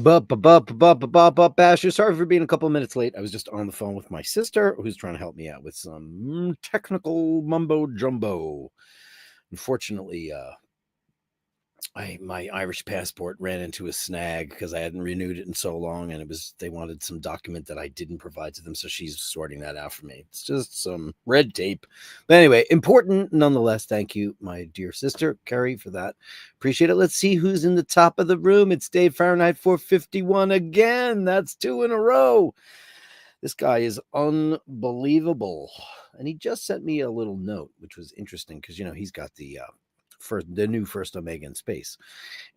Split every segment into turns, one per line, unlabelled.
Basher. Sorry for being a couple of minutes late. I was just on the phone with my sister who's trying to help me out with some technical mumbo jumbo. Unfortunately, my Irish passport ran into a snag because I hadn't renewed it in so long, and they wanted some document that I didn't provide to them, so she's sorting that out for me. It's just some red tape, but anyway, important nonetheless. Thank you, my dear sister Carrie, for that. Appreciate it. Let's see who's in the top of the room. It's Dave Fahrenheit 451 again. That's 2 in a row. This guy is unbelievable, and he just sent me a little note, which was interesting because he's got the new first Omega in space,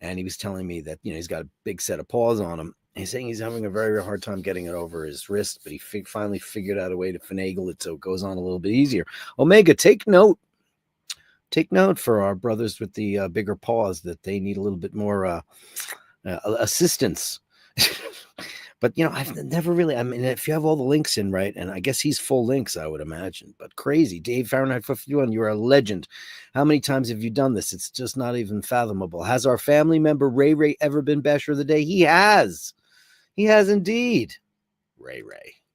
and he was telling me that he's got a big set of paws on him. He's saying he's having a very, very hard time getting it over his wrist, but he finally figured out a way to finagle it so it goes on a little bit easier. Omega, take note for our brothers with the bigger paws, that they need a little bit more assistance. But I've never really, if you have all the links in right, and I guess he's full links, I would imagine, but crazy. Dave Fahrenheit 451, you're a legend. How many times have you done this? It's just not even fathomable. Has our family member Ray ever been Basher of the Day? He has indeed. Ray.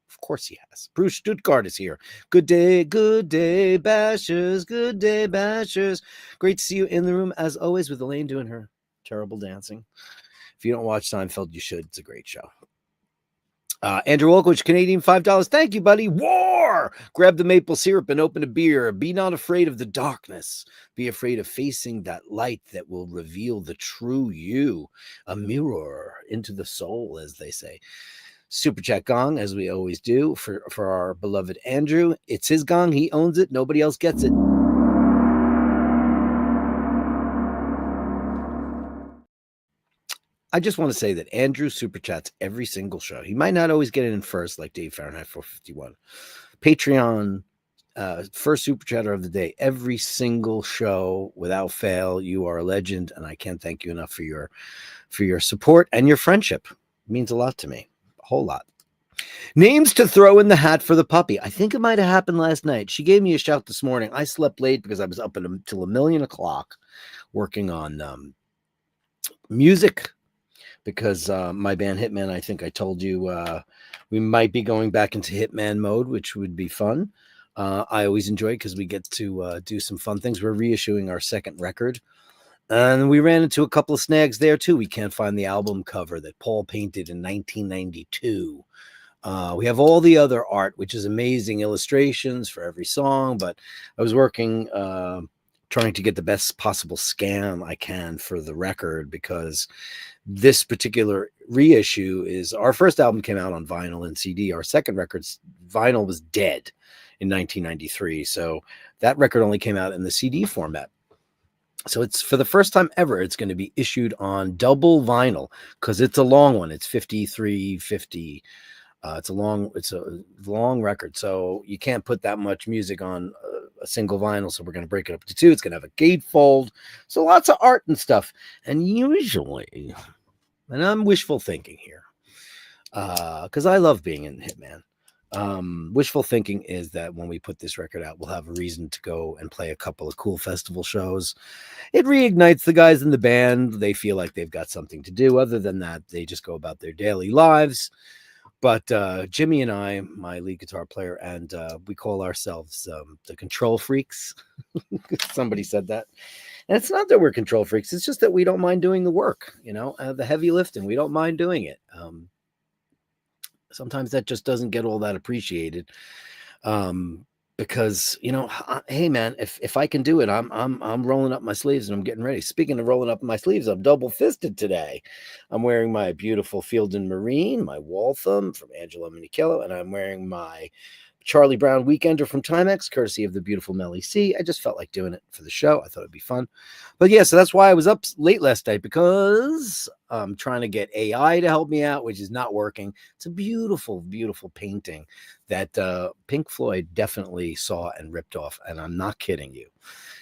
Of course he has. Bruce Stuttgart is here. Good day, Bashers. Good day, Bashers. Great to see you in the room, as always, with Elaine doing her terrible dancing. If you don't watch Seinfeld, you should. It's a great show. Andrew Olkowicz, Canadian, $5. Thank you, buddy. War! Grab the maple syrup and open a beer. Be not afraid of the darkness. Be afraid of facing that light that will reveal the true you. A mirror into the soul, as they say. Super chat gong, as we always do, for our beloved Andrew. It's his gong. He owns it. Nobody else gets it. I just want to say that Andrew super chats every single show. He might not always get it in first, like Dave Fahrenheit 451. Patreon, first super chatter of the day, every single show without fail. You are a legend, and I can't thank you enough for your support and your friendship. It means a lot to me, a whole lot. Names to throw in the hat for the puppy. I think it might have happened last night. She gave me a shout this morning. I slept late because I was up until 1:00,000 working on music. Because my band Hitman, I think I told you, we might be going back into Hitman mode, which would be fun. I always enjoy it because we get to do some fun things. We're reissuing our second record. And we ran into a couple of snags there, too. We can't find the album cover that Paul painted in 1992. We have all the other art, which is amazing illustrations for every song. But I was working, trying to get the best possible scan I can for the record, because this particular reissue is our first album came out on vinyl and CD. Our second record's vinyl was dead in 1993. So that record only came out in the CD format. So it's for the first time ever, it's going to be issued on double vinyl because it's a long one. It's 5350. It's a long record. So you can't put that much music on a single vinyl. So we're going to break it up to 2. It's going to have a gatefold. So lots of art and stuff. And usually, and I'm wishful thinking here, because I love being in Hitman. Wishful thinking is that when we put this record out, we'll have a reason to go and play a couple of cool festival shows. It reignites the guys in the band. They feel like they've got something to do. Other than that, they just go about their daily lives. But Jimmy and I, my lead guitar player, and we call ourselves the Control Freaks. Somebody said that. And it's not that we're control freaks. It's just that we don't mind doing the work, the heavy lifting. We don't mind doing it. Sometimes that just doesn't get all that appreciated. Because, hey man, if I can do it, I'm rolling up my sleeves and I'm getting ready. Speaking of rolling up my sleeves, I'm double fisted today. I'm wearing my beautiful Field and Marine, my Waltham from Angelo Minichello, and I'm wearing my Charlie Brown Weekender from Timex, courtesy of the beautiful Melly C. I just felt like doing it for the show. I thought it'd be fun. But yeah, so that's why I was up late last night, because I'm trying to get AI to help me out, which is not working. It's a beautiful, beautiful painting that Pink Floyd definitely saw and ripped off. And I'm not kidding you.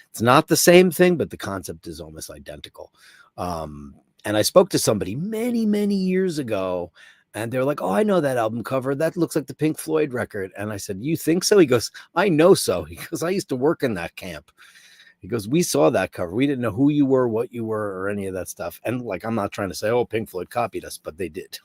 It's not the same thing, but the concept is almost identical. And I spoke to somebody many, many years ago, and they're like, oh, I know that album cover. That looks like the Pink Floyd record. And I said, you think so? He goes, I know so. He goes, I used to work in that camp. He goes, we saw that cover. We didn't know who you were, what you were, or any of that stuff. And like, I'm not trying to say, oh, Pink Floyd copied us, but they did.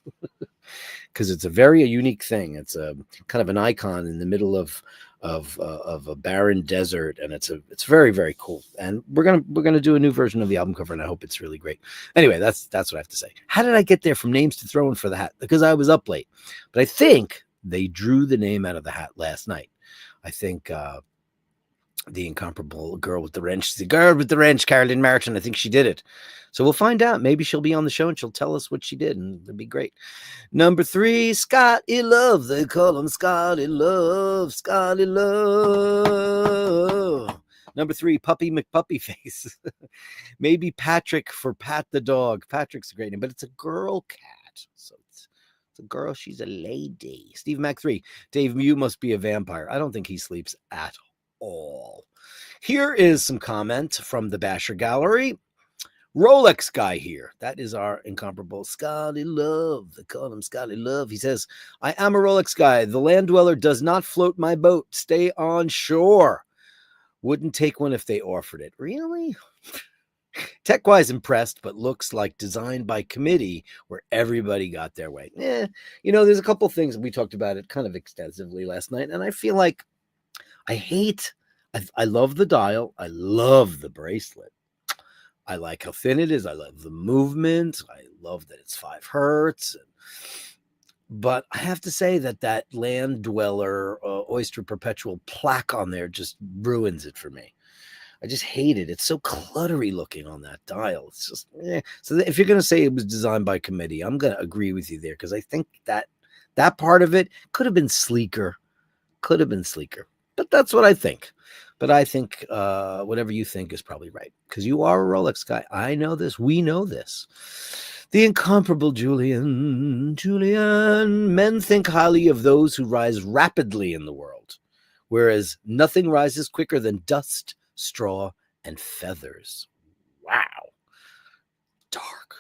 Because it's a very unique thing. It's a kind of an icon in the middle of a barren desert, and it's very, very cool. And we're gonna do a new version of the album cover, and I hope it's really great. Anyway, that's what I have to say. How did I get there from names to throw in for the hat? Because I was up late, but I think they drew the name out of the hat last night. I think the incomparable girl with the wrench, Carolyn Martin. I think she did it. So we'll find out. Maybe she'll be on the show and she'll tell us what she did, and it'll be great. Number 3, Scotty Love. They call him Scotty Love. Scotty Love. Number 3, Puppy McPuppy Face. Maybe Patrick for Pat the dog. Patrick's a great name, but it's a girl cat. So it's a girl. She's a lady. Steve Mac 3. Dave Mew must be a vampire. I don't think he sleeps at all. Here is some comment from the Basher Gallery. Rolex guy here. That is our incomparable Scotty Love. They call him Scotty Love. He says, I am a Rolex guy. The land dweller does not float my boat. Stay on shore. Wouldn't take one if they offered it. Really? Tech-wise impressed, but looks like designed by committee where everybody got their way. There's a couple things. We talked about it kind of extensively last night, and I feel like I love the dial. I love the bracelet. I like how thin it is. I love the movement. I love that it's 5 hertz. But I have to say that land dweller oyster perpetual plaque on there just ruins it for me. I just hate it. It's so cluttery looking on that dial. It's just, So if you're going to say it was designed by committee, I'm going to agree with you there, because I think that part of it could have been sleeker. But that's what I think. But I think whatever you think is probably right, because you are a Rolex guy. I know this. We know this. The incomparable Julian. Men think highly of those who rise rapidly in the world, whereas nothing rises quicker than dust, straw, and feathers. Wow. Dark.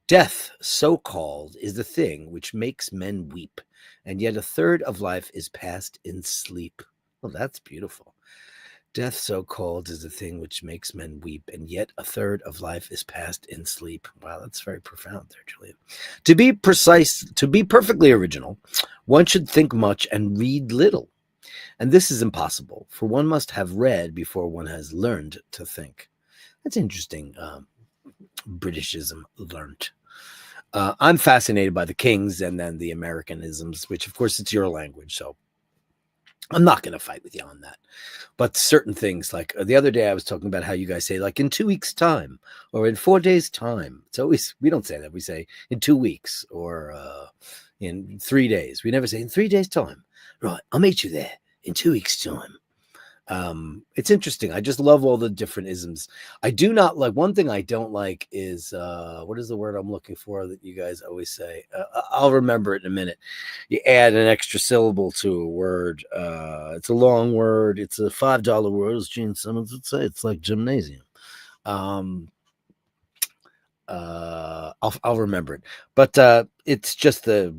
Death, so-called, is the thing which makes men weep, and yet a third of life is passed in sleep. Oh, that's beautiful. Death, so called, is the thing which makes men weep, and yet a third of life is passed in sleep. Wow, that's very profound there, Julia. To be precise, to be perfectly original, one should think much and read little. And this is impossible, for one must have read before one has learned to think. That's interesting. Britishism, learnt. I'm fascinated by the Kings and then the Americanisms, which, of course, it's your language, so I'm not going to fight with you on that. But certain things, like the other day I was talking about how you guys say, like, in 2 weeks' time or in 4 days' time. It's always, we don't say that. We say in 2 weeks or in 3 days. We never say in 3 days' time. Right, I'll meet you there in 2 weeks' time. It's interesting. I just love all the different isms. I do not like, one thing I don't like is, what is the word I'm looking for that you guys always say? I'll remember it in a minute. You add an extra syllable to a word. It's a long word. It's a $5 word, as Gene Simmons would say. It's like gymnasium. I'll remember it. But it's just the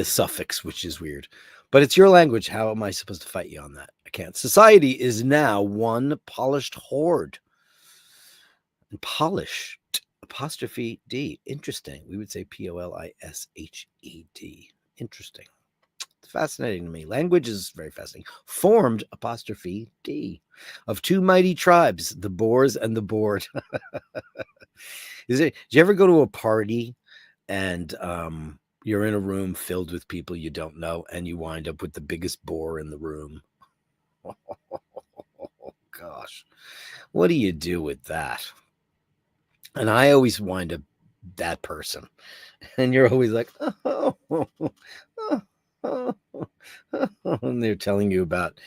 suffix, which is weird. But it's your language. How am I supposed to fight you on that? I can't. Society is now one polished horde. And polished, apostrophe D. Interesting. We would say Polished. Interesting. It's fascinating to me. Language is very fascinating. Formed, apostrophe D. Of 2 mighty tribes, the Boers and the Bored. Did you ever go to a party and you're in a room filled with people you don't know, and you wind up with the biggest bore in the room? Oh, gosh. What do you do with that? And I always wind up that person. And you're always like, and they're telling you about,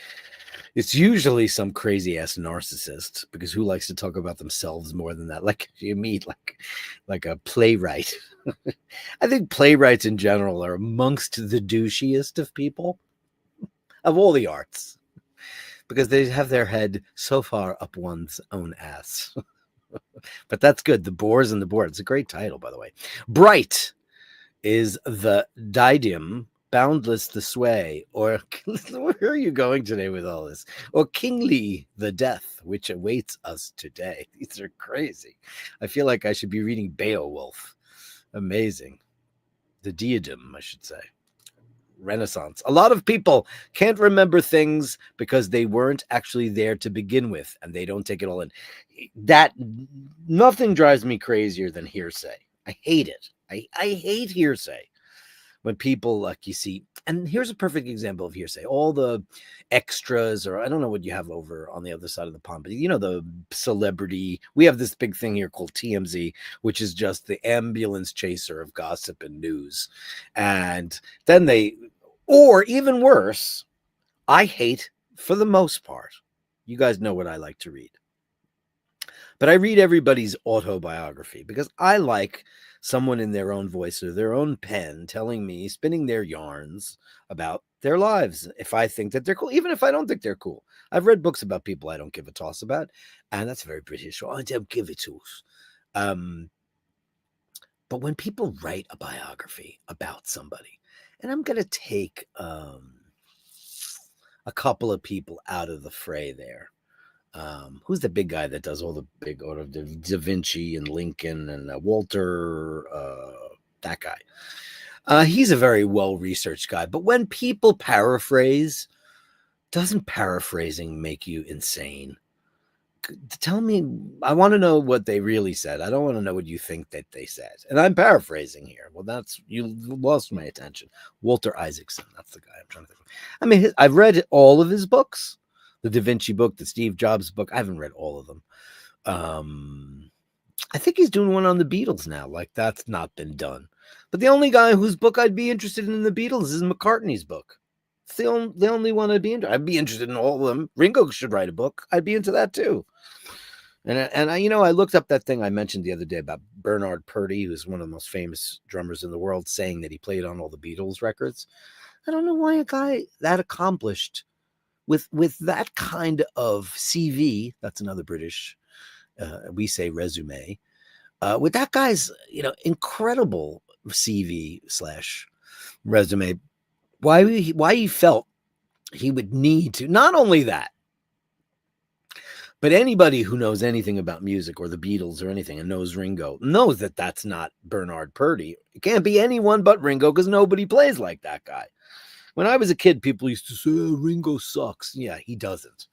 it's usually some crazy ass narcissist, because who likes to talk about themselves more than that? Like you meet like a playwright. I think playwrights in general are amongst the douchiest of people, of all the arts, because they have their head so far up one's own ass. But that's good. The Boers and the Bored. It's a great title, by the way. Bright is the diadem boundless the sway, or where are you going today with all this? Or kingly the death which awaits us today. These are crazy. I feel like I should be reading Beowulf. Amazing. The diadem, I should say. Renaissance. A lot of people can't remember things because they weren't actually there to begin with, and they don't take it all in. That nothing drives me crazier than hearsay. I hate it. I hate hearsay. When people, like, you see, and here's a perfect example of hearsay. All the extras, or I don't know what you have over on the other side of the pond, but the celebrity, we have this big thing here called TMZ, which is just the ambulance chaser of gossip and news. And then or even worse, I hate, for the most part, you guys know what I like to read, but I read everybody's autobiography because I like someone in their own voice or their own pen telling me, spinning their yarns about their lives. If I think that they're cool, even if I don't think they're cool. I've read books about people I don't give a toss about, and that's very British. I don't give a toss. But when people write a biography about somebody, and I'm going to take a couple of people out of the fray there. Who's the big guy that does all the big Da Vinci and Lincoln and Walter, that guy. He's a very well-researched guy, but when people paraphrase, doesn't paraphrasing make you insane? Tell me, I want to know what they really said. I don't want to know what you think that they said. And I'm paraphrasing here. Well, you lost my attention. Walter Isaacson, that's the guy I'm trying to think of. I mean, I've read all of his books. The Da Vinci book, the Steve Jobs book. I haven't read all of them. I think he's doing one on the Beatles now. Like, that's not been done. But the only guy whose book I'd be interested in the Beatles is McCartney's book. It's the only one I'd be interested. I'd be interested in all of them. Ringo should write a book. I'd be into that too. And I looked up that thing I mentioned the other day about Bernard Purdie, who's one of the most famous drummers in the world, saying that he played on all the Beatles records. I don't know why a guy that accomplished with that kind of CV, that's another British, we say resume, with that guy's, incredible CV / resume, why he felt he would need to, not only that, but anybody who knows anything about music or the Beatles or anything and knows Ringo knows that that's not Bernard Purdie. It can't be anyone but Ringo because nobody plays like that guy. When I was a kid, people used to say, oh, Ringo sucks. Yeah, he doesn't.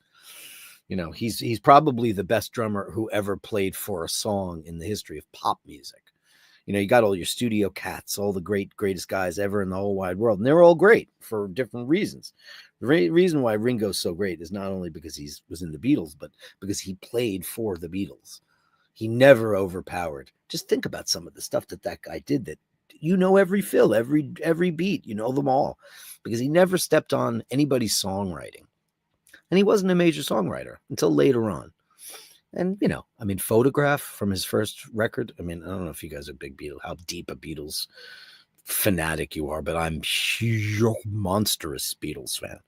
He's probably the best drummer who ever played for a song in the history of pop music. You got all your studio cats, all the greatest guys ever in the whole wide world. And they're all great for different reasons. The reason why Ringo's so great is not only because he was in the Beatles, but because he played for the Beatles. He never overpowered. Just think about some of the stuff that guy did that every fill, every beat, them all, because he never stepped on anybody's songwriting. And he wasn't a major songwriter until later on. And, Photograph from his first record. I don't know if you guys are big Beatles, how deep a Beatles fanatic you are, but I'm a monstrous Beatles fan.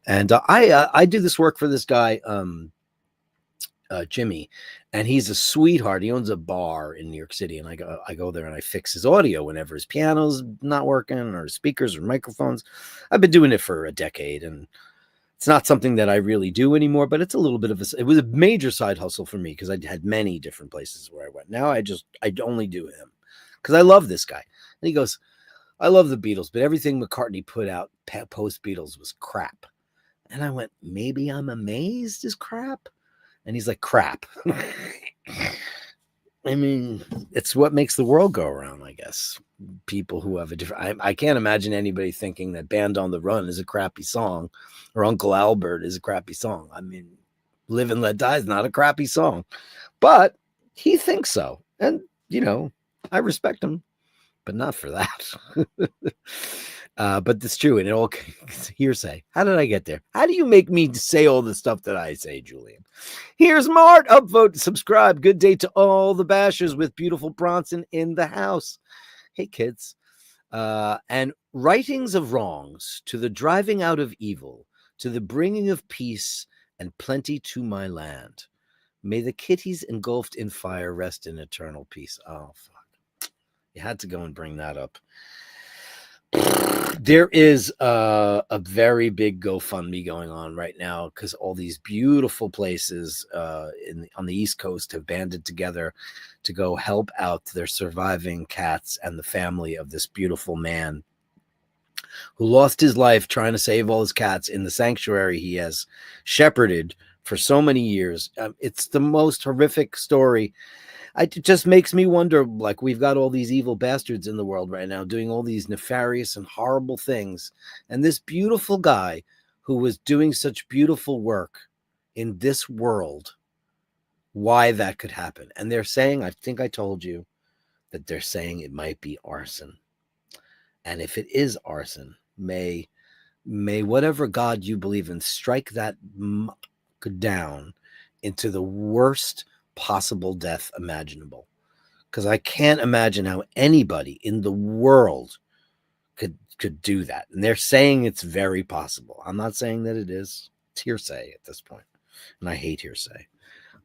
And I do this work for this guy, Jimmy, and he's a sweetheart. He owns a bar in New York City, and I go there and I fix his audio whenever his piano's not working or speakers or microphones. I've been doing it for a decade, and it's not something that I really do anymore, but it's a little bit of it was a major side hustle for me because I had many different places where I went. Now I only do him because I love this guy. And he goes, I love the Beatles, but everything McCartney put out post Beatles was crap. And I went, maybe I'm amazed is crap. And he's like, crap. It's what makes the world go around, I guess. People who have a different... I can't imagine anybody thinking that Band on the Run is a crappy song or Uncle Albert is a crappy song. Live and Let Die is not a crappy song. But he thinks so. And, I respect him, but not for that. But it's true. And it all hearsay. How did I get there? How do you make me say all the stuff that I say, Julian? Here's Mart. Upvote, subscribe. Good day to all the bashers with beautiful Bronson in the house. Hey, kids. And writings of wrongs, to the driving out of evil, to the bringing of peace and plenty to my land. May the kitties engulfed in fire rest in eternal peace. Oh, fuck. You had to go and bring that up. There is a very big GoFundMe going on right now because all these beautiful places on the East Coast have banded together to go help out their surviving cats and the family of this beautiful man who lost his life trying to save all his cats in the sanctuary he has shepherded for so many years. It's the most horrific story. It just makes me wonder, like, we've got all these evil bastards in the world right now doing all these nefarious and horrible things. And this beautiful guy who was doing such beautiful work in this world, why that could happen. And they're saying, I think I told you, that they're saying it might be arson. And if it is arson, may whatever God you believe in strike that down into the worst possible death imaginable. Because I can't imagine how anybody in the world could do that. And they're saying it's very possible. I'm not saying that it is. It's hearsay at this point. And I hate hearsay.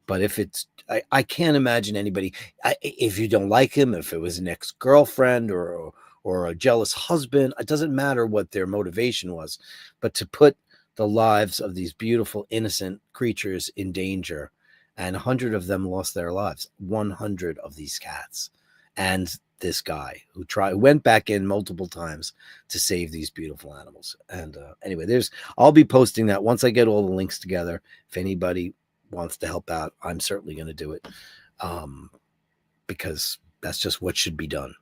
But if it's, I can't imagine anybody, if you don't like him, if it was an ex-girlfriend or a jealous husband, it doesn't matter what their motivation was, but to put the lives of these beautiful, innocent creatures in danger, and 100 of them lost their lives, 100 of these cats, and this guy who went back in multiple times to save these beautiful animals. And anyway, I'll be posting that once I get all the links together. If anybody wants to help out, I'm certainly going to do it, because that's just what should be done.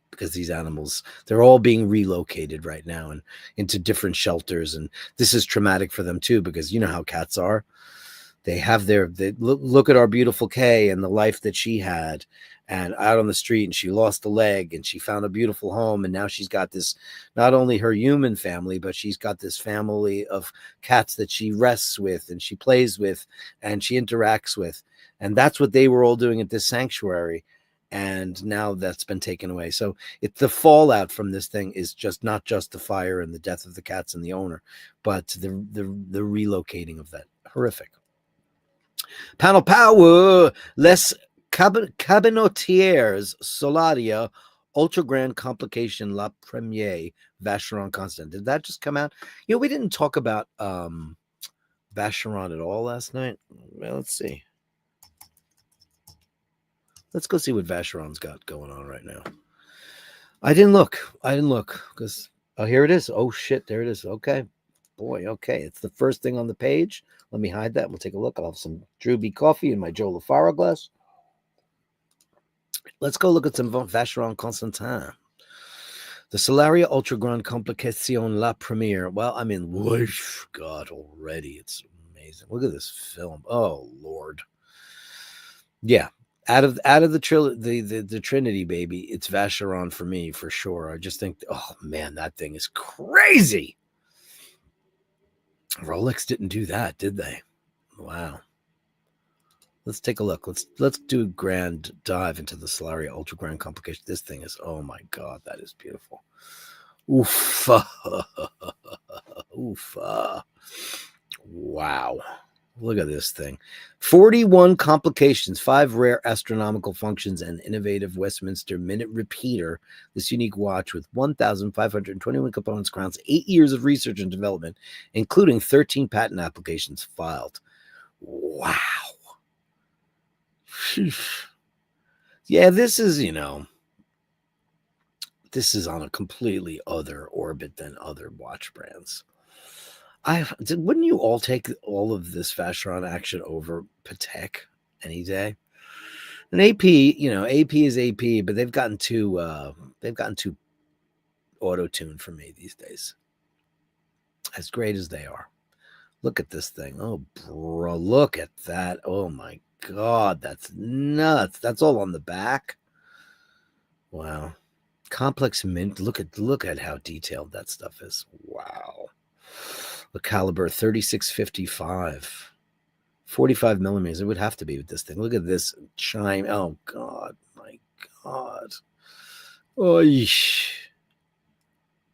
Because these animals, they're all being relocated right now and into different shelters, and this is traumatic for them too, because you know how cats are. They have they look at our beautiful Kay and the life that she had, and out on the street, and she lost a leg, and she found a beautiful home, and now she's got this, not only her human family, but she's got this family of cats that she rests with and she plays with and she interacts with, and that's what they were all doing at this sanctuary. And now that's been taken away. So the fallout from this thing is just not just the fire and the death of the cats and the owner, but the relocating of that. Horrific. Panel power, Les Cabinotiers Solaria Ultra Grand Complication La Premiere Vacheron Constantin. Did that just come out? You know, we didn't talk about Vacheron at all last night. Well, let's see. Let's go see what Vacheron's got going on right now. I didn't look because, oh, here it is. Oh, shit, there it is. Okay. Boy, okay. It's the first thing on the page. Let me hide that. We'll take a look. I'll have some Drew B coffee in my Joe LaFaro glass. Let's go look at some Vacheron Constantin. The Solaria Ultra Grand Complication La Premiere. Well, I mean, whoosh, God, already. It's amazing. Look at this film. Oh, Lord. Yeah. Out of the Trinity, baby, it's Vacheron for me, for sure. I just think, oh man, that thing is crazy. Rolex didn't do that, did they? Wow. Let's take a look. Let's do a grand dive into the Solaria Ultra Grand Complication. This thing is, oh my God, that is beautiful. Oof. Oof. Wow. Look at this thing. 41 complications, 5 rare astronomical functions, and innovative Westminster minute repeater. This unique watch with 1,521 components crowns 8 years of research and development, including 13 patent applications filed. Wow. Yeah, this is, this is on a completely other orbit than other watch brands. Wouldn't you all take all of this Vacheron action over Patek any day? And AP, AP is AP, but they've gotten too auto-tuned for me these days. As great as they are. Look at this thing. Oh, bro, look at that. Oh my God, that's nuts. That's all on the back. Wow. Complex mint. Look at how detailed that stuff is. Wow. The caliber 3655, 45 millimeters. It would have to be with this thing. Look at this chime. Oh God, my God. Oish.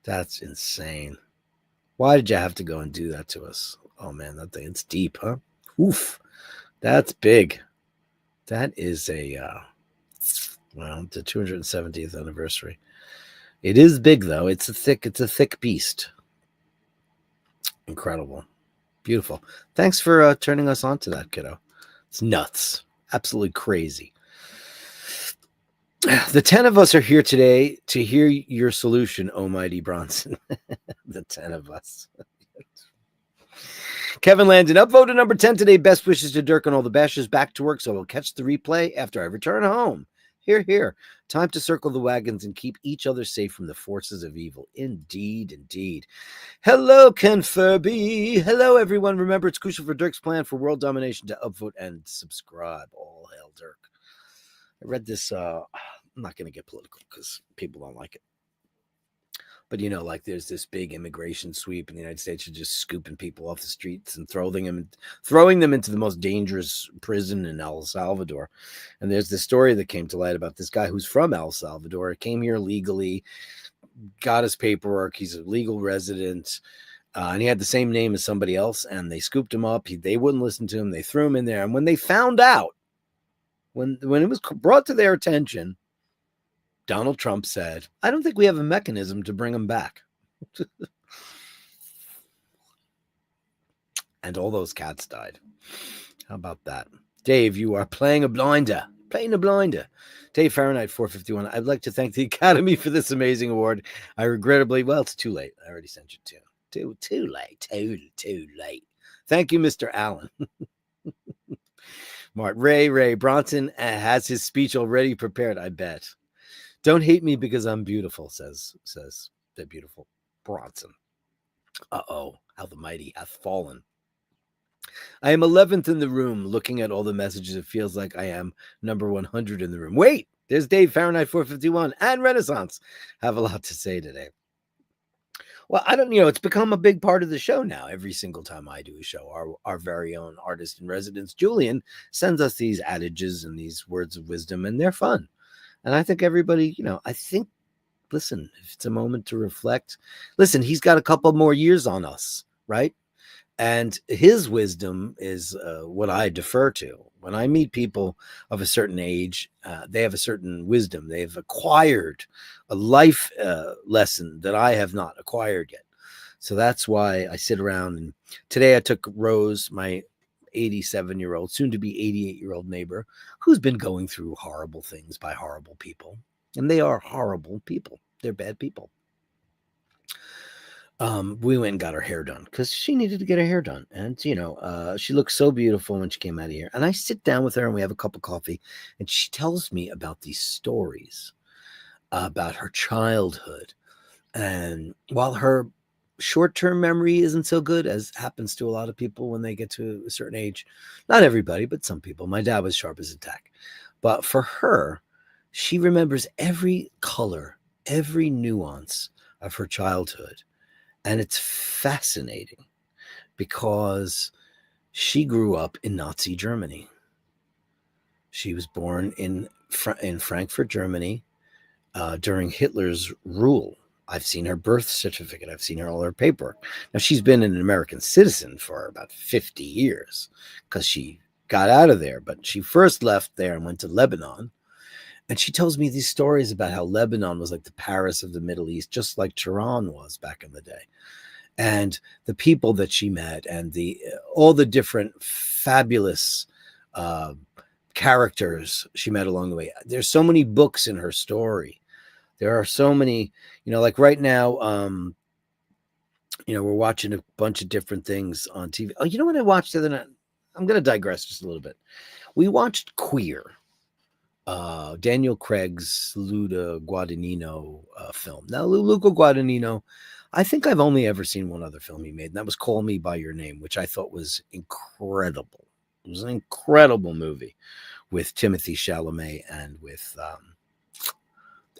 That's insane. Why did you have to go and do that to us? Oh man, that thing, it's deep, huh? Oof. That's big. That is the 270th anniversary. It is big though. It's a thick beast. Incredible. Beautiful. Thanks for turning us on to that, kiddo. It's nuts. Absolutely crazy. The 10 of us are here today to hear your solution, Almighty Bronson. The 10 of us. Kevin Landon, upvoted number 10 today. Best wishes to Dirk and all the bashers. Back to work, so we'll catch the replay after I return home. Here, here. Time to circle the wagons and keep each other safe from the forces of evil. Indeed, indeed. Hello, Ken Furby. Hello, everyone. Remember, it's crucial for Dirk's plan for world domination to upvote and subscribe. All hail Dirk. I read this. I'm not going to get political because people don't like it. But, you know, like there's this big immigration sweep in the United States of just scooping people off the streets and throwing them into the most dangerous prison in El Salvador. And there's this story that came to light about this guy who's from El Salvador, came here legally, got his paperwork. He's a legal resident. And he had the same name as somebody else. And they scooped him up. They wouldn't listen to him. They threw him in there. And when they found out, when it was brought to their attention, Donald Trump said, I don't think we have a mechanism to bring him back. And all those cats died. How about that? Dave, you are playing a blinder. Dave Fahrenheit 451. I'd like to thank the Academy for this amazing award. I regrettably, well, it's too late. I already sent you two. Too late. Thank you, Mr. Allen. Mart Ray Bronson has his speech already prepared, I bet. Don't hate me because I'm beautiful, says the beautiful Bronson. Uh-oh, how the mighty hath fallen. I am 11th in the room looking at all the messages. It feels like I am number 100 in the room. Wait, there's Dave Fahrenheit 451 and Renaissance. Have a lot to say today. Well, I don't, it's become a big part of the show now. Every single time I do a show, our very own artist in residence, Julian, sends us these adages and these words of wisdom, and they're fun. And I think everybody, listen, if it's a moment to reflect, listen, he's got a couple more years on us, right? And his wisdom is what I defer to. When I meet people of a certain age, they have a certain wisdom. They've acquired a life lesson that I have not acquired yet. So that's why I sit around. And today I took Rose, my 87-year-old, soon to be 88-year-old neighbor, who's been going through horrible things by horrible people. And they are horrible people. They're bad people. We went and got her hair done because she needed to get her hair done. And, she looked so beautiful when she came out of here. And I sit down with her and we have a cup of coffee. And she tells me about these stories about her childhood. And while her short-term memory isn't so good, as happens to a lot of people when they get to a certain age, not everybody, but some people. My dad was sharp as a tack. But for her, she remembers every color, every nuance of her childhood. And it's fascinating because she grew up in Nazi Germany. She was born in Frankfurt, Germany, during Hitler's rule. I've seen her birth certificate. I've seen all her paperwork. Now, she's been an American citizen for about 50 years because she got out of there. But she first left there and went to Lebanon. And she tells me these stories about how Lebanon was like the Paris of the Middle East, just like Tehran was back in the day. And the people that she met and all the different fabulous characters she met along the way. There's so many books in her story. There are so many, like right now, we're watching a bunch of different things on TV. Oh, you know what I watched the other night? I'm going to digress just a little bit. We watched Queer, Daniel Craig's Luca Guadagnino film. Now, Luca Guadagnino, I think I've only ever seen one other film he made, and that was Call Me By Your Name, which I thought was incredible. It was an incredible movie with Timothée Chalamet and with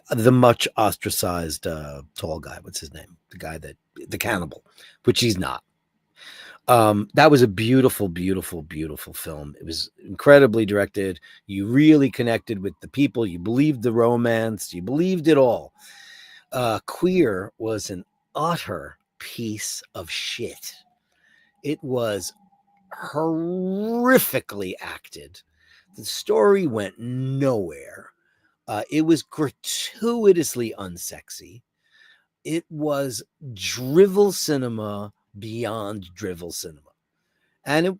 the much ostracized tall guy. What's his name? The cannibal, which he's not. That was a beautiful, beautiful, beautiful film. It was incredibly directed. You really connected with the people. You believed the romance. You believed it all. Queer was an utter piece of shit. It was horrifically acted. The story went nowhere. It was gratuitously unsexy. It was drivel cinema beyond drivel cinema. And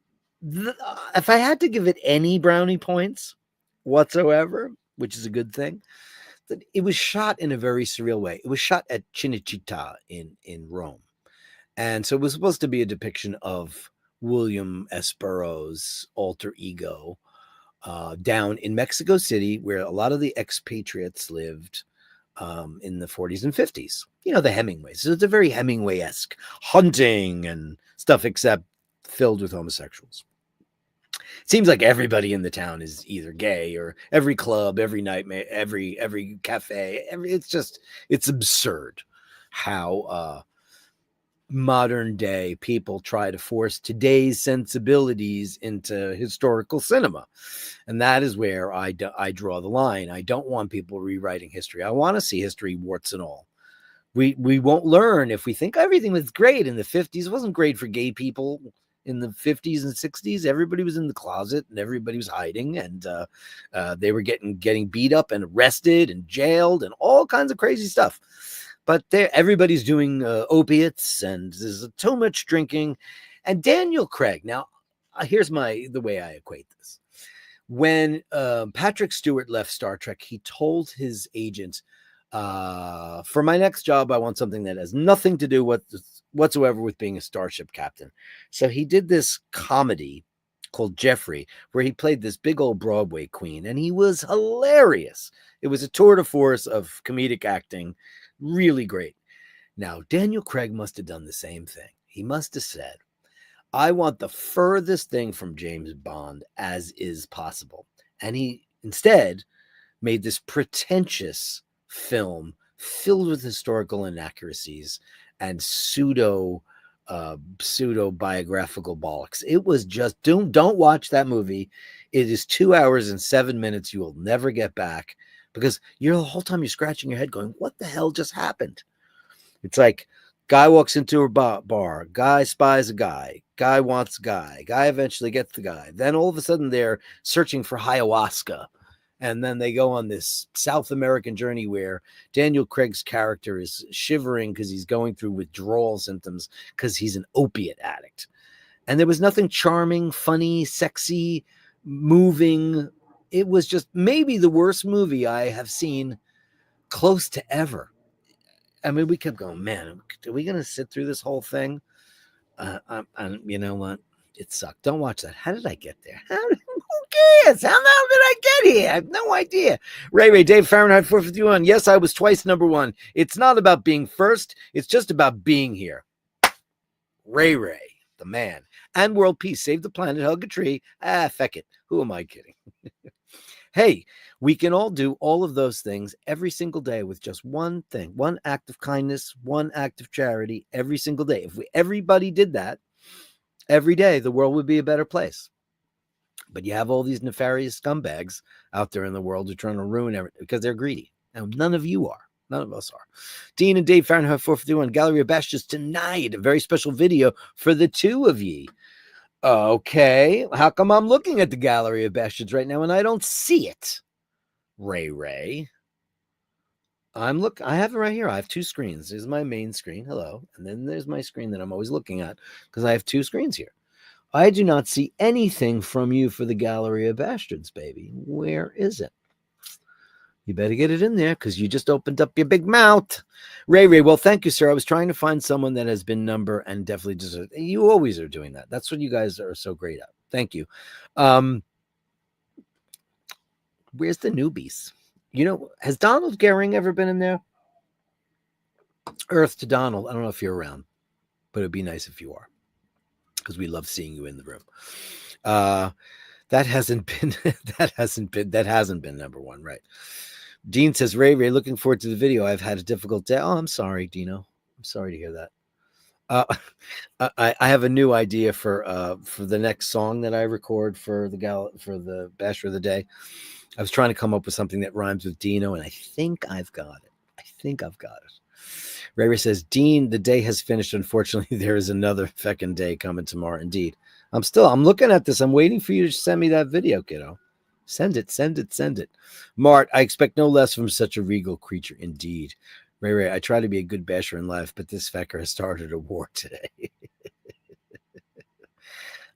if I had to give it any brownie points whatsoever, which is a good thing, that it was shot in a very surreal way. It was shot at Cinecittà in Rome. And so it was supposed to be a depiction of William S. Burroughs' alter ego down in Mexico City, where a lot of the expatriates lived in the 40s and 50s. You know, the Hemingways. So it's a very Hemingway-esque hunting and stuff, except filled with homosexuals. It seems like everybody in the town is either gay, or every club, every night, every cafe, it's absurd how modern day people try to force today's sensibilities into historical cinema. And that is where I draw the line. I don't want people rewriting history. I want to see history warts and all. We won't learn if we think everything was great in the 50s. It wasn't great for gay people in the 50s and 60s. Everybody was in the closet and everybody was hiding, and they were getting beat up and arrested and jailed and all kinds of crazy stuff. But everybody's doing opiates, and there's too much drinking. And Daniel Craig, now here's the way I equate this. When Patrick Stewart left Star Trek, he told his agent, for my next job, I want something that has nothing to do whatsoever with being a starship captain. So he did this comedy called Jeffrey, where he played this big old Broadway queen, and he was hilarious. It was a tour de force of comedic acting. Really great. Now, Daniel Craig must have done the same thing. He must have said, I want the furthest thing from James Bond as is possible. And he instead made this pretentious film filled with historical inaccuracies and pseudo biographical bollocks. It was just, don't watch that movie. It is 2 hours and 7 minutes you will never get back, because the whole time you're scratching your head going, what the hell just happened? It's like, guy walks into a bar, guy spies a guy wants a guy eventually gets the guy. Then all of a sudden they're searching for ayahuasca. And then they go on this South American journey where Daniel Craig's character is shivering because he's going through withdrawal symptoms because he's an opiate addict. And there was nothing charming, funny, sexy, moving. It was just maybe the worst movie I have seen close to ever. I mean, we kept going, man, are we going to sit through this whole thing? You know what? It sucked. Don't watch that. How did I get there? Who cares? How the hell did I get here? I have no idea. Ray, Dave Fahrenheit 451. Yes, I was twice #1. It's not about being first. It's just about being here. Ray, the man. And world peace. Save the planet. Hug a tree. Feck it. Who am I kidding? Hey, we can all do all of those things every single day with just one thing, one act of kindness, one act of charity every single day. If everybody did that every day, the world would be a better place. But you have all these nefarious scumbags out there in the world who are trying to ruin everything because they're greedy. Now, none of you are. None of us are. Dean and Dave Fahrenheit 451, Gallery of Bashtards tonight. A very special video for the two of ye. Okay, how come I'm looking at the Gallery of Bastards right now and I don't see it? Ray. I have it right here. I have two screens. This is my main screen. Hello. And then there's my screen that I'm always looking at because I have two screens here. I do not see anything from you for the Gallery of Bastards, baby. Where is it? You better get it in there because you just opened up your big mouth. Ray, well, thank you, sir. I was trying to find someone that has been number and definitely deserves. You always are doing that. That's what you guys are so great at. Thank you. Where's the newbies? You know, has Donald Gehring ever been in there? Earth to Donald. I don't know if you're around, but it'd be nice if you are, because we love seeing you in the room. That hasn't been #1, right? Dean says, Ray, looking forward to the video. I've had a difficult day. Oh, I'm sorry, Dino. I'm sorry to hear that. I have a new idea for the next song that I record for the Basher of the Day. I was trying to come up with something that rhymes with Dino, and I think I've got it. Ray says, Dean, the day has finished. Unfortunately, there is another feckin' day coming tomorrow. Indeed. I'm looking at this. I'm waiting for you to send me that video, kiddo. Send it. Mart, I expect no less from such a regal creature. Indeed. Ray, I try to be a good basher in life, but this fecker has started a war today.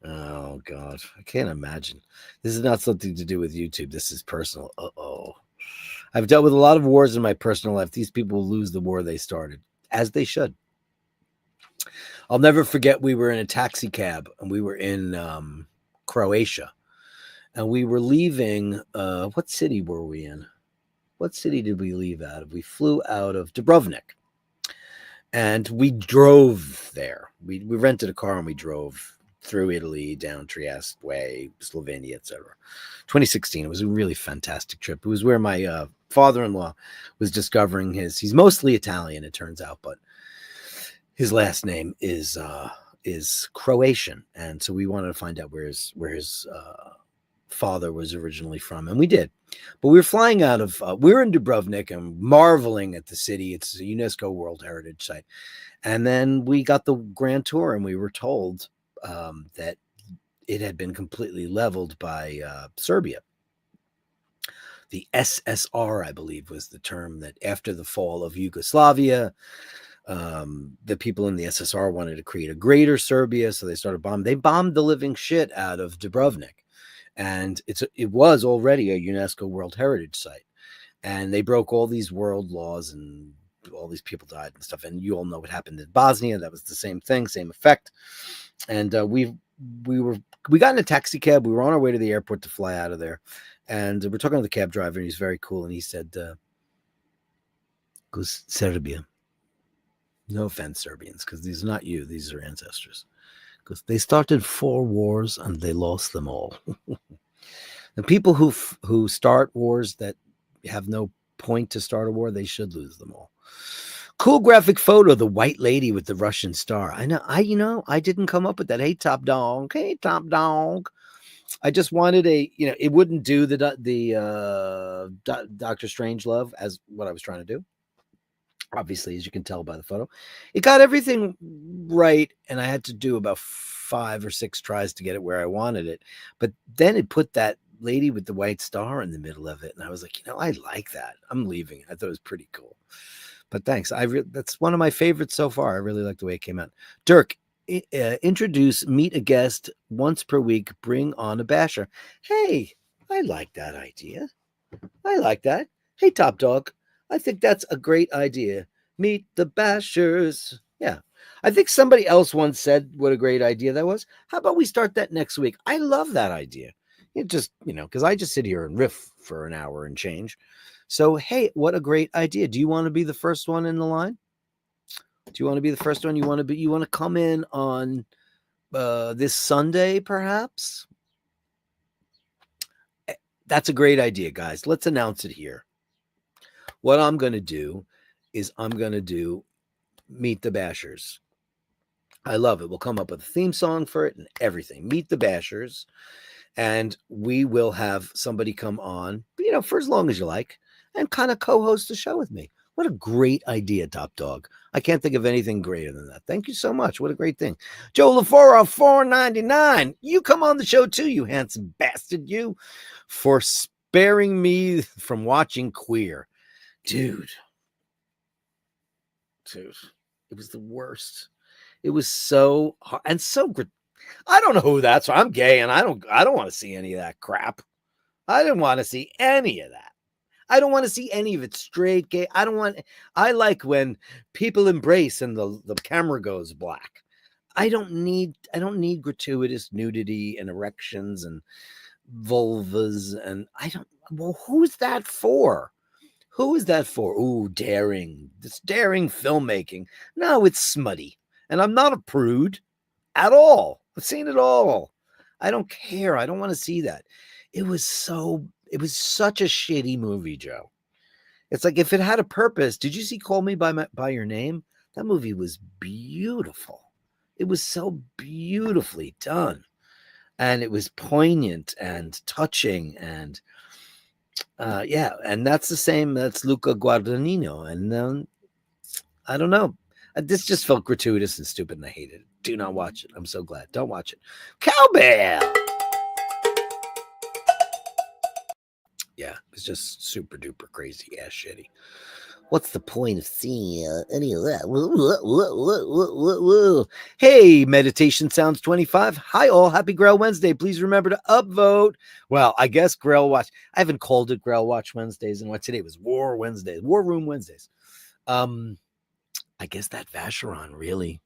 Oh, God. I can't imagine. This is not something to do with YouTube. This is personal. Uh-oh. I've dealt with a lot of wars in my personal life. These people will lose the war they started, as they should. I'll never forget we were in a taxi cab, and we were in Croatia. And we were leaving, what city were we in? What city did we leave out of? We flew out of Dubrovnik. And we drove there. We rented a car and we drove through Italy, down Trieste Way, Slovenia, etc. 2016. It was a really fantastic trip. It was where my father-in-law was discovering he's mostly Italian, it turns out, but his last name is Croatian. And so we wanted to find out where his father was originally from, and we did. But we were flying out of we were in Dubrovnik and marveling at the city. It's a UNESCO World Heritage Site. And then we got the grand tour, and we were told that it had been completely leveled by Serbia. The SSR, I believe, was the term that after the fall of Yugoslavia, the people in the SSR wanted to create a greater Serbia, so they started bombing. They bombed the living shit out of Dubrovnik. And it was already a UNESCO World Heritage Site. And they broke all these world laws, and all these people died and stuff. And you all know what happened in Bosnia. That was the same thing, same effect. And we got in a taxi cab. We were on our way to the airport to fly out of there. And we're talking to the cab driver, and he's very cool. And he said, goes, Serbia. No offense, Serbians, because these are not you. These are ancestors. Because they started 4 wars and they lost them all. The people who start wars that have no point to start a war, they should lose them all. Cool graphic photo, the white lady with the Russian star. I know, I didn't come up with that. Hey, top dog. Hey, top dog. I just wanted it wouldn't do the Doctor Strangelove as what I was trying to do. Obviously, as you can tell by the photo, it got everything right, and I had to do about 5 or 6 tries to get it where I wanted it. But then it put that lady with the white star in the middle of it, and I was like, I like that. I'm leaving. I thought it was pretty cool. But thanks. That's one of my favorites so far. I really like the way it came out. Dirk, meet a guest once per week. Bring on a basher. Hey, I like that idea. I like that. Hey, top dog. I think that's a great idea. Meet the Bashers. Yeah. I think somebody else once said what a great idea that was. How about we start that next week? I love that idea. It just, because I just sit here and riff for an hour and change. So, hey, what a great idea. Do you want to be the first one in the line? Do you want to be the first one? You want to come in on this Sunday, perhaps? That's a great idea, guys. Let's announce it here. What I'm going to do is Meet the Bashers. I love it. We'll come up with a theme song for it and everything. Meet the Bashers. And we will have somebody come on, for as long as you like, and kind of co-host the show with me. What a great idea, Top Dog. I can't think of anything greater than that. Thank you so much. What a great thing. Joe LaFora, $4.99. You come on the show too, you handsome bastard, you, for sparing me from watching Queer. Dude, it was the worst. It was so hard and so good. I don't know who that's. I'm gay, and I don't want to see any of that crap. I didn't want to see any of that. I don't want to see any of it. Straight gay. I like when people embrace and the camera goes black. I don't need gratuitous nudity and erections and vulvas, and who's that for? Who is that for? Ooh, daring. This daring filmmaking. No, it's smutty. And I'm not a prude at all. I've seen it all. I don't care. I don't want to see that. It was such a shitty movie, Joe. It's like if it had a purpose. Did you see Call Me by Your Name? That movie was beautiful. It was so beautifully done. And it was poignant and touching and and that's the same. That's Luca Guadagnino. And I don't know. This just felt gratuitous and stupid, and I hated it. Do not watch it. I'm so glad. Don't watch it. Cowbell! Yeah, it's just super duper crazy ass shitty. What's the point of seeing any of that? Hey, Meditation Sounds 25. Hi, all. Happy Grail Wednesday. Please remember to upvote. Well, I guess Grail Watch. I haven't called it Grail Watch Wednesdays, and what today was War Wednesdays, War Room Wednesdays. I guess that Vacheron, really.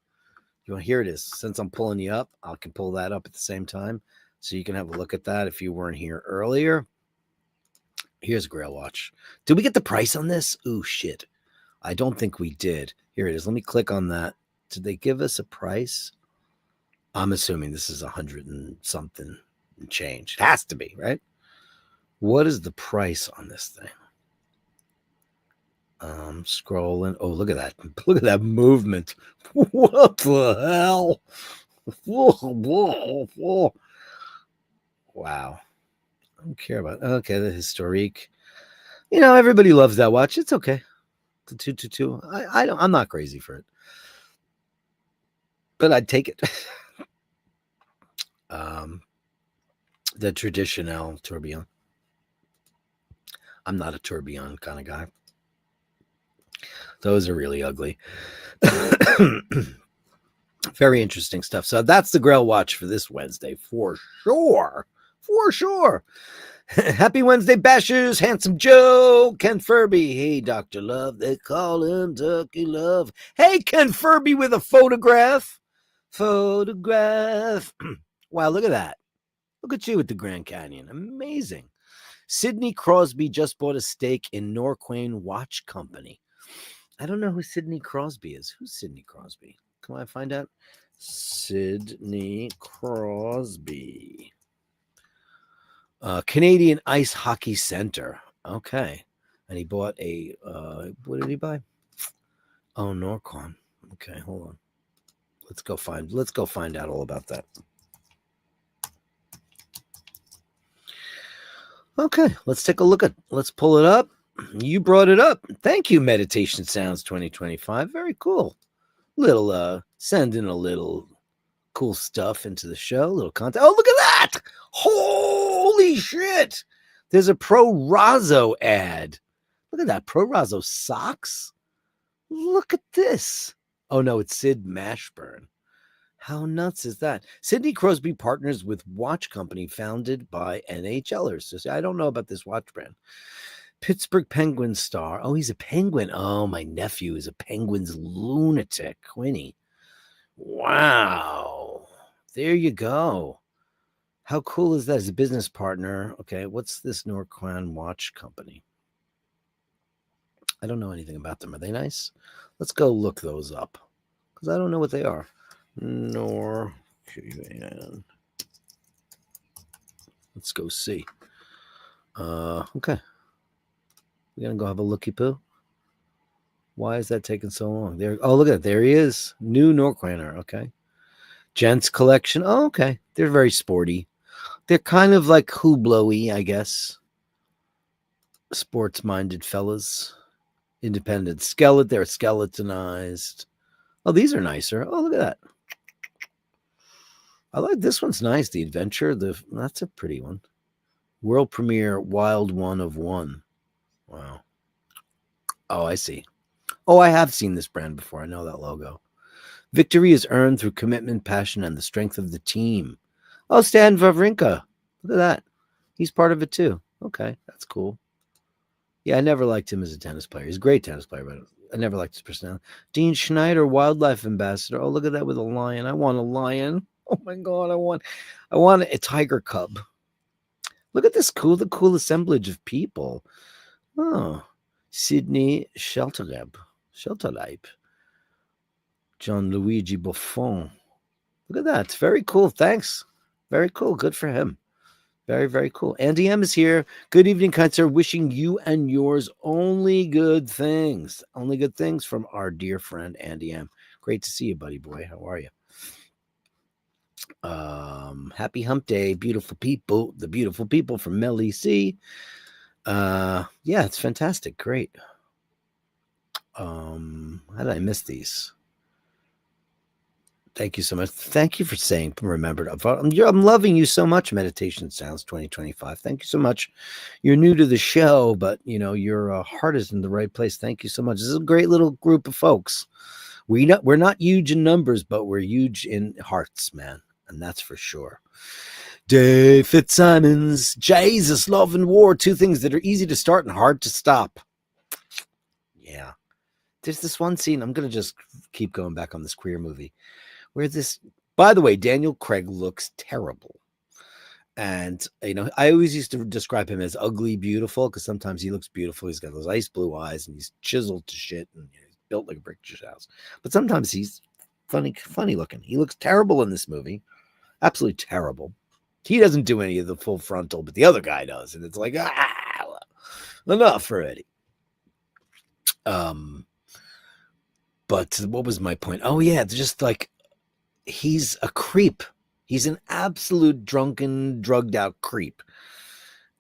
You want, here it is. Since I'm pulling you up, I can pull that up at the same time, so you can have a look at that if you weren't here earlier. Here's Grail Watch. Did we get the price on this? Ooh, shit. I don't think we did. Here it is. Let me click on that. Did they give us a price? I'm assuming this is 100 and something and change. It has to be, right? What is the price on this thing? Scrolling. Oh, look at that. Look at that movement. What the hell? Wow. I don't care about. Okay, the historique. You know, everybody loves that watch. It's okay. The 222. I don't. I'm not crazy for it, but I'd take it. The traditional tourbillon. I'm not a tourbillon kind of guy. Those are really ugly. Very interesting stuff. So that's the Grail Watch for this Wednesday, for sure. For sure. Happy Wednesday, Bashers. Handsome Joe. Ken Furby. Hey, Dr. Love. They call him Ducky Love. Hey, Ken Furby with a photograph. Photograph. Wow, look at that. Look at you with the Grand Canyon. Amazing. Sidney Crosby just bought a stake in Norquain Watch Company. I don't know who Sidney Crosby is. Who's Sidney Crosby? Can I find out? Sidney Crosby. Canadian Ice Hockey Center. Okay. And he bought a, what did he buy? Oh, Norquain. Okay, hold on. Let's go find out all about that. Okay, let's take a look at, let's pull it up. You brought it up. Thank you, Meditation Sounds 2025. Very cool. Little, sending a little cool stuff into the show, little content. Oh, look at that. Holy shit. There's a Pro Razzo ad. Look at that. Pro Razzo socks. Look at this. Oh, no, it's Sid Mashburn. How nuts is that? Sidney Crosby partners with watch company founded by NHLers. So I don't know about this watch brand. Pittsburgh Penguins star. Oh, he's a Penguin. Oh, my nephew is a Penguins lunatic. Quinny. Wow. There you go. How cool is that? As a business partner. Okay, what's this Norquain Watch Company? I don't know anything about them. Are they nice? Let's go look those up because I don't know what they are. Norquain. Let's go see. Okay. We're gonna go have a looky poo. Why is that taking so long? There. Oh, look at it. There he is. New Norquainer. Okay. Gents collection. Oh, okay. They're very sporty. They're kind of like Hublot-y, I guess. Sports-minded fellas. Independent skeleton. They're skeletonized. Oh, these are nicer. Oh, look at that. I like this one's nice. The Adventure. That's a pretty one. World premiere Wild One of One. Wow. Oh, I see. Oh, I have seen this brand before. I know that logo. Victory is earned through commitment, passion, and the strength of the team. Oh, Stan Wawrinka. Look at that. He's part of it too. Okay, that's cool. Yeah, I never liked him as a tennis player. He's a great tennis player, but I never liked his personality. Dean Schneider, wildlife ambassador. Oh, look at that with a lion. I want a lion. Oh my God, I want a tiger cub. Look at this the cool assemblage of people. Oh, Sydney Shelterleib. Gianluigi Buffon. Look at that. It's very cool. Thanks. Very cool. Good for him. Very, very cool. Andy M is here. Good evening, kind sir. Wishing you and yours only good things. Only good things from our dear friend, Andy M. Great to see you, buddy boy. How are you? Happy hump day, beautiful people. The beautiful people from Melly C. Yeah, it's fantastic. Great. How did I miss these? Thank you so much. Thank you for saying, remembered. I'm loving you so much, Meditation Sounds 2025. Thank you so much. You're new to the show, but your heart is in the right place. Thank you so much. This is a great little group of folks. We're not huge in numbers, but we're huge in hearts, man. And that's for sure. Dave Fitzsimons, Jesus, love and war, two things that are easy to start and hard to stop. Yeah. There's this one scene, I'm going to just keep going back on this queer movie, where by the way, Daniel Craig looks terrible. And, I always used to describe him as ugly beautiful, because sometimes he looks beautiful. He's got those ice blue eyes, and he's chiseled to shit, and he's built like a brick house. But sometimes he's funny looking. He looks terrible in this movie. Absolutely terrible. He doesn't do any of the full frontal, but the other guy does. And it's like, enough already. But what was my point? Oh, yeah, just like, he's a creep. He's an absolute drunken, drugged out creep.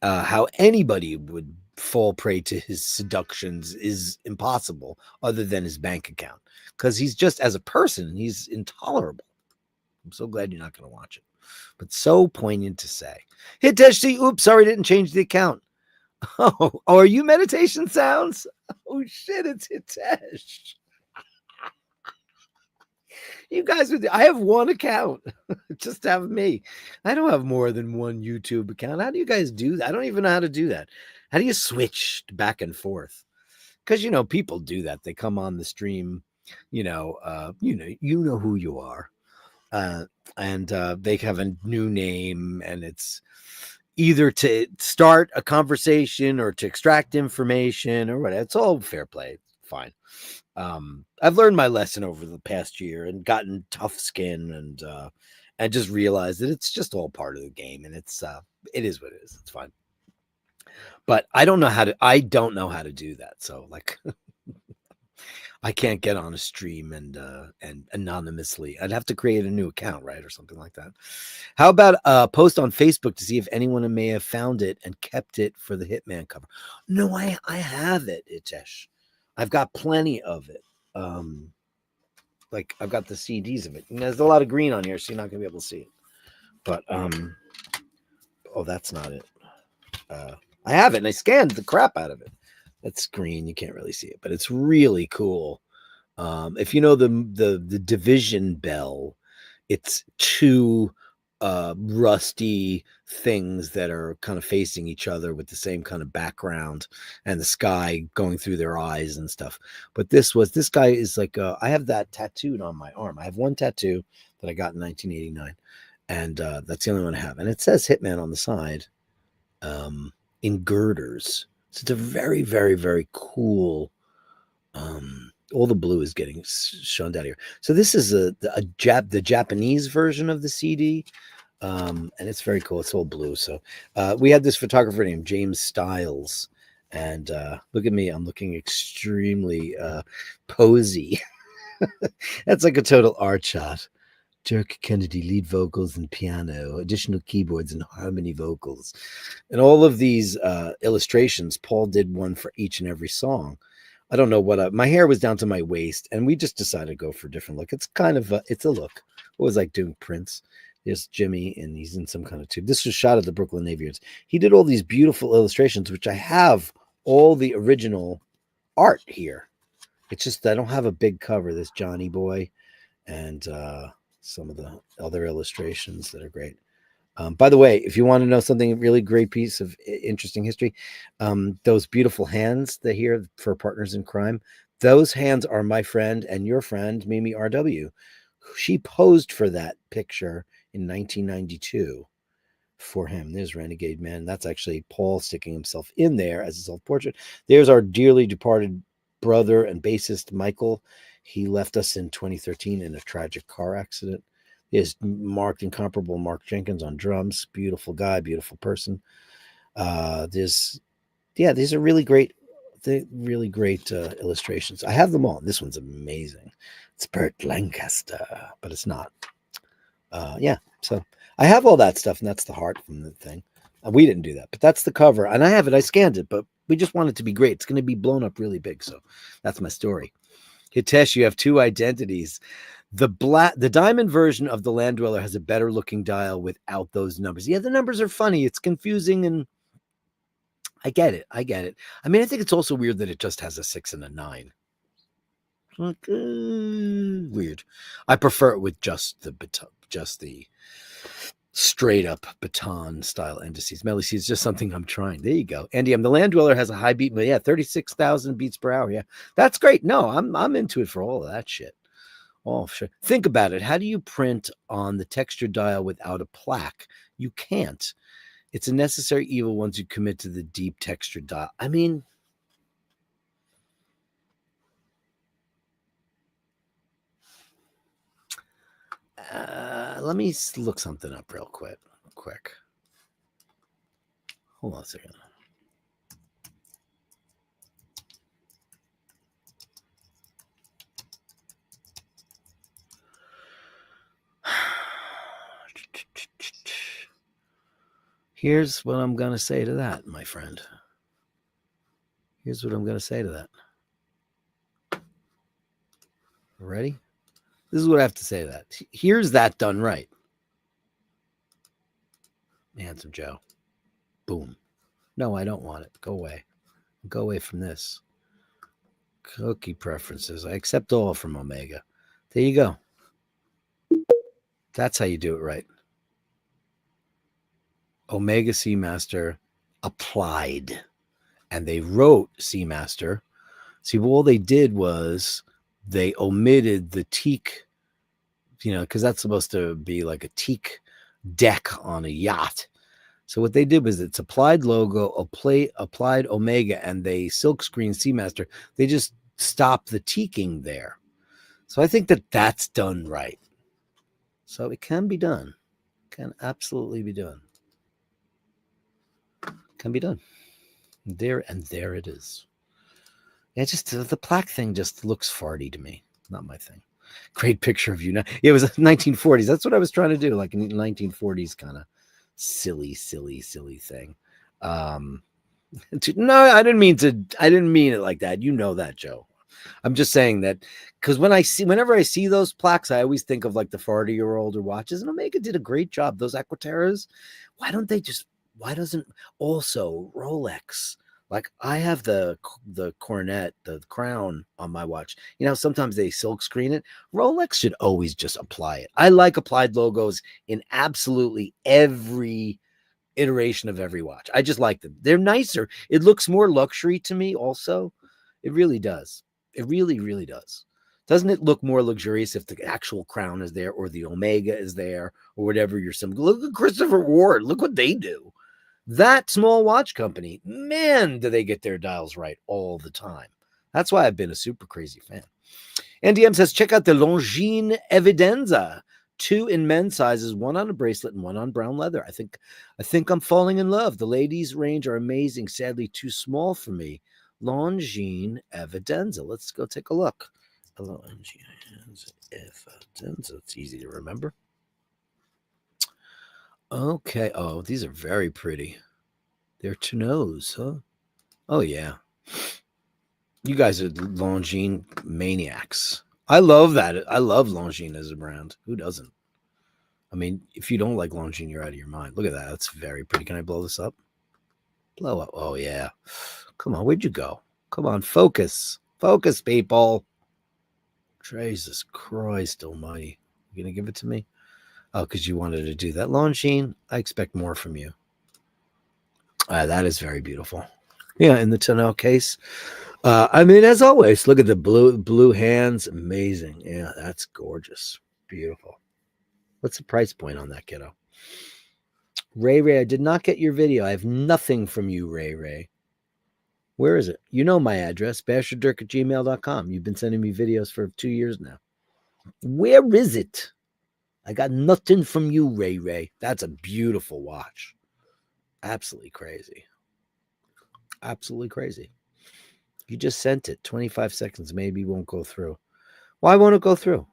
How anybody would fall prey to his seductions is impossible, other than his bank account. Because he's just, as a person, he's intolerable. I'm so glad you're not going to watch it. But so poignant to say. Hitesh, oops, sorry, didn't change the account. Oh, are you Meditation Sounds? Oh, shit, it's Hitesh. You guys, I have one account. Just have me. I don't have more than one YouTube account. How do you guys do that? I don't even know how to do that. How do you switch back and forth? Because, people do that. They come on the stream, you know who you are. And they have a new name, and it's either to start a conversation or to extract information or whatever. It's all fair play. It's fine. I've learned my lesson over the past year and gotten tough skin and just realized that it's just all part of the game, and it is what it is. It's fine. But I don't know how to do that. So like, I can't get on a stream and anonymously. I'd have to create a new account, right? Or something like that. How about post on Facebook to see if anyone may have found it and kept it for the Hitman cover? No, I have it, Itesh. I've got plenty of it. Like I've got the CDs of it. And there's a lot of green on here, so you're not gonna be able to see it. But oh, that's not it. I have it, and I scanned the crap out of it. That's green. You can't really see it, but it's really cool. If you know the division bell, it's two rusty things that are kind of facing each other with the same kind of background and the sky going through their eyes and stuff. But this guy is like, I have that tattooed on my arm. I have one tattoo that I got in 1989, and that's the only one I have. And it says Hitman on the side in girders. So it's a very, very, very cool. All the blue is getting shown down here. So this is the Japanese version of the CD. And it's very cool. It's all blue. So we had this photographer named James Stiles. And look at me. I'm looking extremely posy. That's like a total art shot. Dirk Kennedy, lead vocals and piano, additional keyboards and harmony vocals. And all of these illustrations, Paul did one for each and every song. I don't know what my hair was down to my waist, and we just decided to go for a different look. It's kind of it's a look. It was like doing Prince. There's Jimmy, and he's in some kind of tube. This was shot at the Brooklyn Navy Yards. He did all these beautiful illustrations, which I have all the original art here. It's just I don't have a big cover. This Johnny Boy, and some of the other illustrations that are great. By the way, if you want to know something really great piece of interesting history, those beautiful hands that here for Partners in Crime, those hands are my friend and your friend, Mimi RW. She posed for that picture in 1992 for him. There's Renegade Man. That's actually Paul sticking himself in there as a self-portrait. There's our dearly departed brother and bassist, Michael. He left us in 2013 in a tragic car accident. There's incomparable Mark Jenkins on drums. Beautiful guy, beautiful person. These are really great illustrations. I have them all. This one's amazing. It's Burt Lancaster, but it's not. So I have all that stuff, and that's the heart from the thing. We didn't do that, but that's the cover, and I have it. I scanned it, but we just want it to be great. It's going to be blown up really big, so that's my story. Hitesh, you have two identities. The diamond version of the Land Dweller has a better looking dial without those numbers. Yeah, the numbers are funny. It's confusing, and I get it. I mean, I think it's also weird that it just has a 6 and a 9. Like, weird. I prefer it with just the straight up baton style indices. Melly C is just something I'm trying. There you go. Andy, the Land Dweller has a high beat, but yeah, 36,000 beats per hour. Yeah, that's great. No, I'm into it for all of that shit. Oh, sure. Think about it. How do you print on the texture dial without a plaque? You can't. It's a necessary evil once you commit to the deep texture dial. I mean, let me look something up real quick. Hold on a second. Here's what I'm going to say to that, my friend. Here's what I'm going to say to that. Ready? This is what I have to say to that. Here's that done right. Handsome Joe. Boom. No, I don't want it. Go away. Go away from this. Cookie preferences. I accept all from Omega. There you go. That's how you do it right. Omega Seamaster applied. And they wrote Seamaster. See, all they did was they omitted the teak, because that's supposed to be like a teak deck on a yacht. So what they did was it's applied logo, applied Omega, and they silkscreen Seamaster. They just stopped the teaking there. So I think that's done right. So it can be done. Can absolutely be done. Can be done. There it is. Yeah, just the plaque thing just looks farty to me. Not my thing. Great picture of you now. Yeah, it was 1940s. That's what I was trying to do, like a 1940s kind of silly thing. No, I didn't mean it like that. You know that, Joe. I'm just saying that because whenever I see those plaques, I always think of like the 40-year-old watches, and Omega did a great job. Those Aquaterras, why doesn't also Rolex? Like I have the coronet, the crown on my watch. Sometimes they silk screen it. Rolex should always just apply it. I like applied logos in absolutely every iteration of every watch. I just like them. They're nicer. It looks more luxury to me also. It really does. It really, really does. Doesn't it look more luxurious if the actual crown is there or the Omega is there or whatever your symbol? Look at Christopher Ward. Look what they do. That small watch company, man, do they get their dials right all the time. That's why I've been a super crazy fan. NDM says, check out the Longines Evidenza. 2 in men's sizes, 1 on a bracelet and 1 on brown leather. I think I'm falling in love. The ladies' range are amazing. Sadly, too small for me. Longines Evidenza. Let's go take a look. Longines Evidenza. It's easy to remember. Okay. Oh, these are very pretty. They're Tuneaus, huh? Oh, yeah. You guys are Longines maniacs. I love that. I love Longines as a brand. Who doesn't? I mean, if you don't like Longines, you're out of your mind. Look at that. That's very pretty. Can I blow this up? Blow up. Oh, yeah. Come on. Where'd you go? Come on. Focus. Focus, people. Jesus Christ almighty. You going to give it to me? Oh, because you wanted to do that. Longines, I expect more from you. That is very beautiful. Yeah, in the tonneau case. I mean, as always, look at the blue hands. Amazing. Yeah, that's gorgeous. Beautiful. What's the price point on that, kiddo? Ray, I did not get your video. I have nothing from you, Ray. Where is it? You know my address, Basherdirk@gmail.com. You've been sending me videos for 2 years now. Where is it? I got nothing from you, Ray. That's a beautiful watch. Absolutely crazy. Absolutely crazy. You just sent it. 25 seconds. Maybe won't go through. Why won't it go through?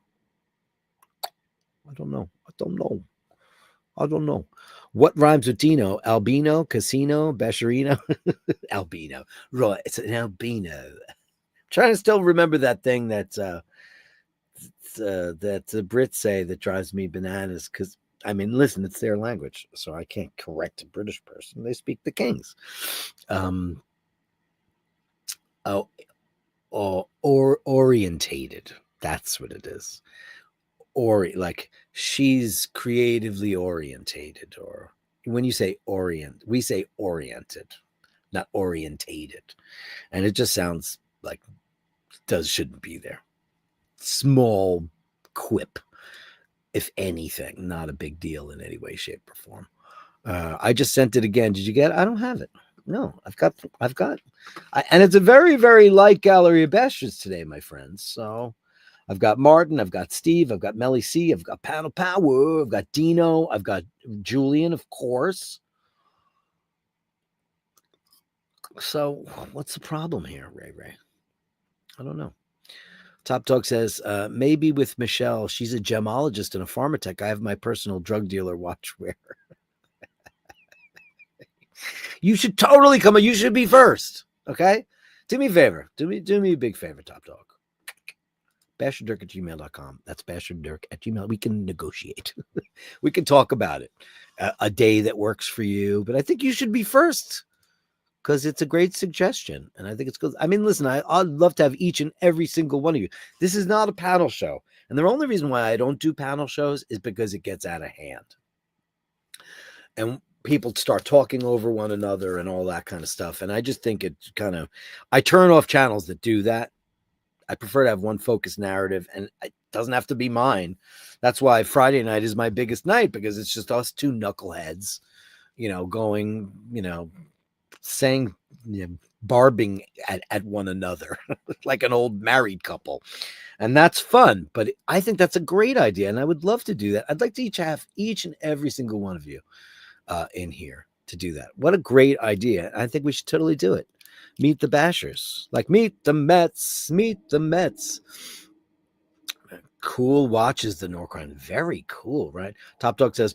I don't know. What rhymes with Dino? Albino, Casino, Basherino, Albino. Right, it's an albino. I'm trying to still remember that thing that that the Brits say that drives me bananas because I mean, listen, it's their language, so I can't correct a British person. They speak the King's. Oh, or orientated. That's what it is. Or like she's creatively orientated, or when you say orient, we say oriented, not orientated, and it just sounds like shouldn't be there. Small quip, if anything, not a big deal in any way, shape, or form. I just sent it again. Did you get it? I don't have it. No, I've got, and it's a very, very light Gallery of Bashtards today, my friends. So I've got Martin, I've got Steve, I've got Melly C, I've got Panel Power, I've got Dino, I've got Julian, of course. So what's the problem here, Ray? I don't know. Top Dog says, maybe with Michelle, she's a gemologist and a pharmatech. I have my personal drug dealer watch wear. You should totally come. You should be first. Okay? Do me a favor. Do me a big favor, Top Dog. Basherdirk@gmail.com. That's Basherdirk@gmail. We can negotiate. We can talk about it. A day that works for you. But I think you should be first because it's a great suggestion. And I think it's good. I mean, listen, I'd love to have each and every single one of you. This is not a panel show. And the only reason why I don't do panel shows is because it gets out of hand. And people start talking over one another and all that kind of stuff. And I just think it I turn off channels that do that. I prefer to have one focused narrative, and it doesn't have to be mine. That's why Friday night is my biggest night, because it's just us two knuckleheads, going, saying, barbing at one another like an old married couple. And that's fun. But I think that's a great idea. And I would love to do that. I'd like to have each and every single one of you in here to do that. What a great idea. I think we should totally do it. Meet the Bashers. Like, meet the Mets. Meet the Mets. Cool watches, the Norcrown. Very cool, right? Top Dog says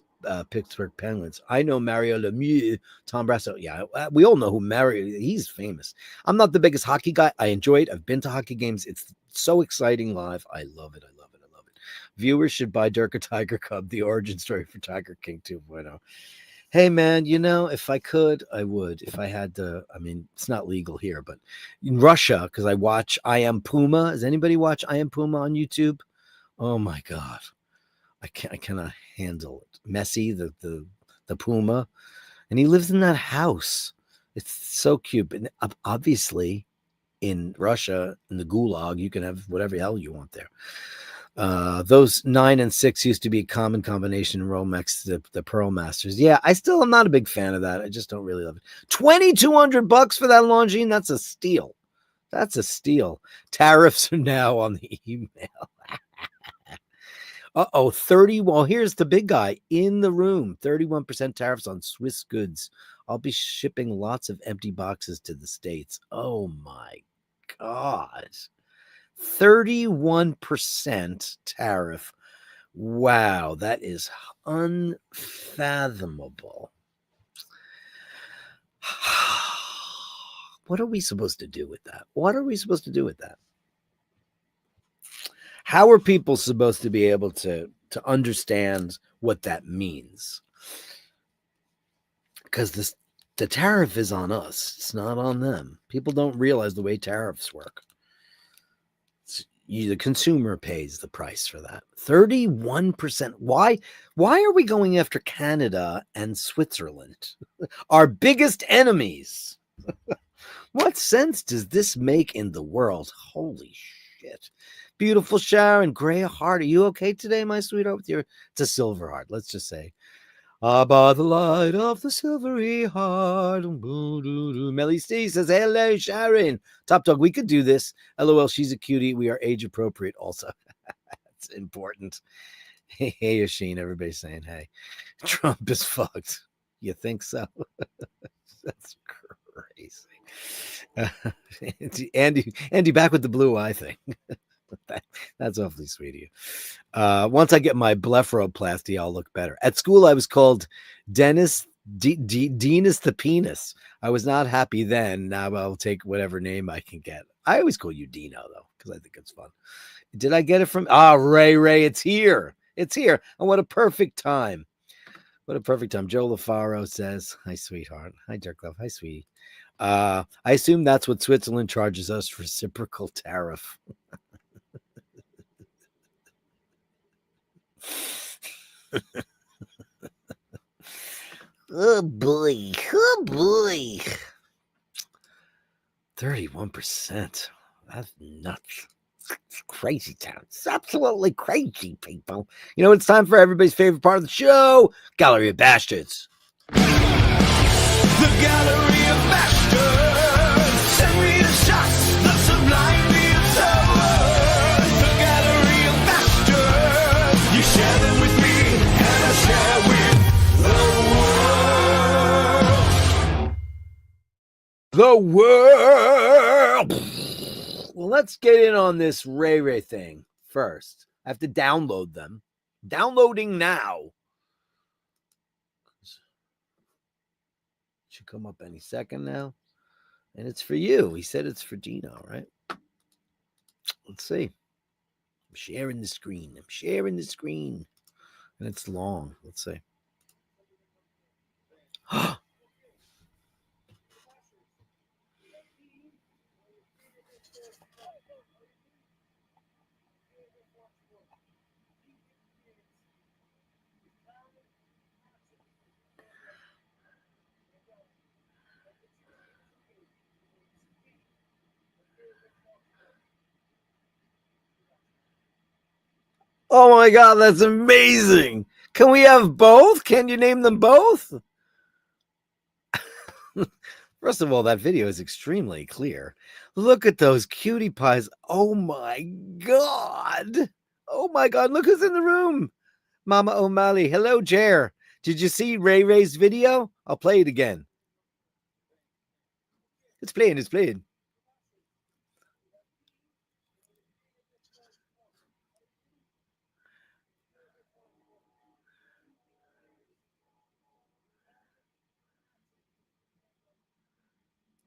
Pittsburgh Penguins. I know Mario Lemieux, Tom Brasso. Yeah, we all know who Mario. He's famous. I'm not the biggest hockey guy. I enjoy it. I've been to hockey games. It's so exciting live. I love it. I love it. I love it. Viewers should buy Dirk a Tiger Cub, the origin story for Tiger King 2.0. Hey, man, if I could, I would. If I had to, I mean, it's not legal here, but in Russia, because I watch I Am Puma. Does anybody watch I Am Puma on YouTube? Oh, my God. I cannot handle it. Messi, the Puma. And he lives in that house. It's so cute. And obviously, in Russia, in the Gulag, you can have whatever hell you want there. Those 9 and 6 used to be a common combination in Romex, the Pearl Masters. Yeah, I still am not a big fan of that. I just don't really love it. $2,200 for that Longines. That's a steal. That's a steal. Tariffs are now on the email. 30. Well, here's the big guy in the room. 31% tariffs on Swiss goods. I'll be shipping lots of empty boxes to the States. Oh my God. 31% tariff. Wow, that is unfathomable. What are we supposed to do with that? How are people supposed to be able to understand what that means? Because the tariff is on us. It's not on them. People don't realize the way tariffs work. The consumer pays the price for that. 31%. Why are we going after Canada and Switzerland? Our biggest enemies. What sense does this make in the world? Holy shit. Beautiful Sharon, gray heart. Are you okay today, my sweetheart? It's a silver heart. Let's just say. By the light of the silvery heart. Melly C says, hello, Sharon. Top Dog, we could do this. LOL, she's a cutie. We are age appropriate also. That's important. Hey, Yasheen, everybody's saying, hey, Trump is fucked. You think so? That's crazy. Andy, back with the blue eye thing. That's awfully sweet of you. Once I get my blepharoplasty, I'll look better. At school, I was called Dennis the Penis. I was not happy then. Now I'll take whatever name I can get. I always call you Dino, though, because I think it's fun. Did I get it from Ray? It's here. It's here. And what a perfect time. What a perfect time. Joe LaFaro says, hi, sweetheart. Hi, Dirk Love. Hi, sweetie. I assume that's what Switzerland charges us for reciprocal tariff. Oh boy. 31%. That's nuts. It's crazy town. It's absolutely crazy, people. You know, it's time for everybody's favorite part of the show, Gallery of Bastards.
The Gallery of Bashtards. Send me the shots, the sublimely absurd. The Gallery of Bashtards. You share them with me, and I share with
the world. Well, let's get in on this Ray thing first. I have to download them. Downloading now. Should come up any second now. And it's for you. He said it's for Dino, right? Let's see. I'm sharing the screen. And it's long. Let's see. Oh my God, that's amazing. Can we have both? Can you name them both? First of all, that video is extremely clear. Look at those cutie pies. Oh my God. Oh my God. Look who's in the room. Mama O'Malley. Hello, Jer. Did you see Ray's video? I'll play it again. It's playing.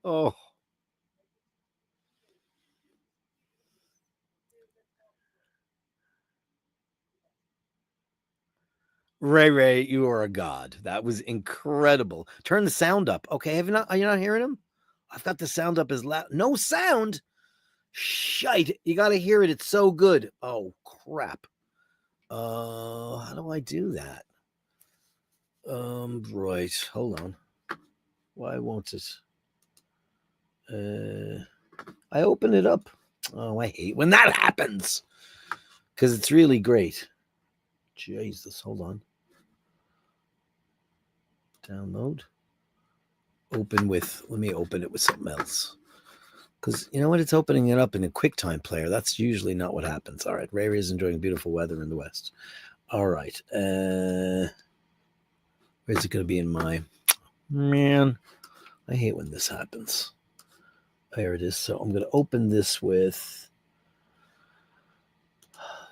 Oh. Ray, you are a god. That was incredible. Turn the sound up. Okay, are you not hearing him? I've got the sound up as loud. No sound. Shite. You got to hear it. It's so good. Oh, crap. How do I do that? Right. Hold on. Why won't it? I open it up. Oh, I hate when that happens. Because it's really great. Jesus, hold on. Download. Let me open it with something else. Because you know what? It's opening it up in a QuickTime player. That's usually not what happens. All right. Ray is enjoying beautiful weather in the West. All right. Where's it going to be in my... Man, I hate when this happens. There it is. So I'm going to open this with...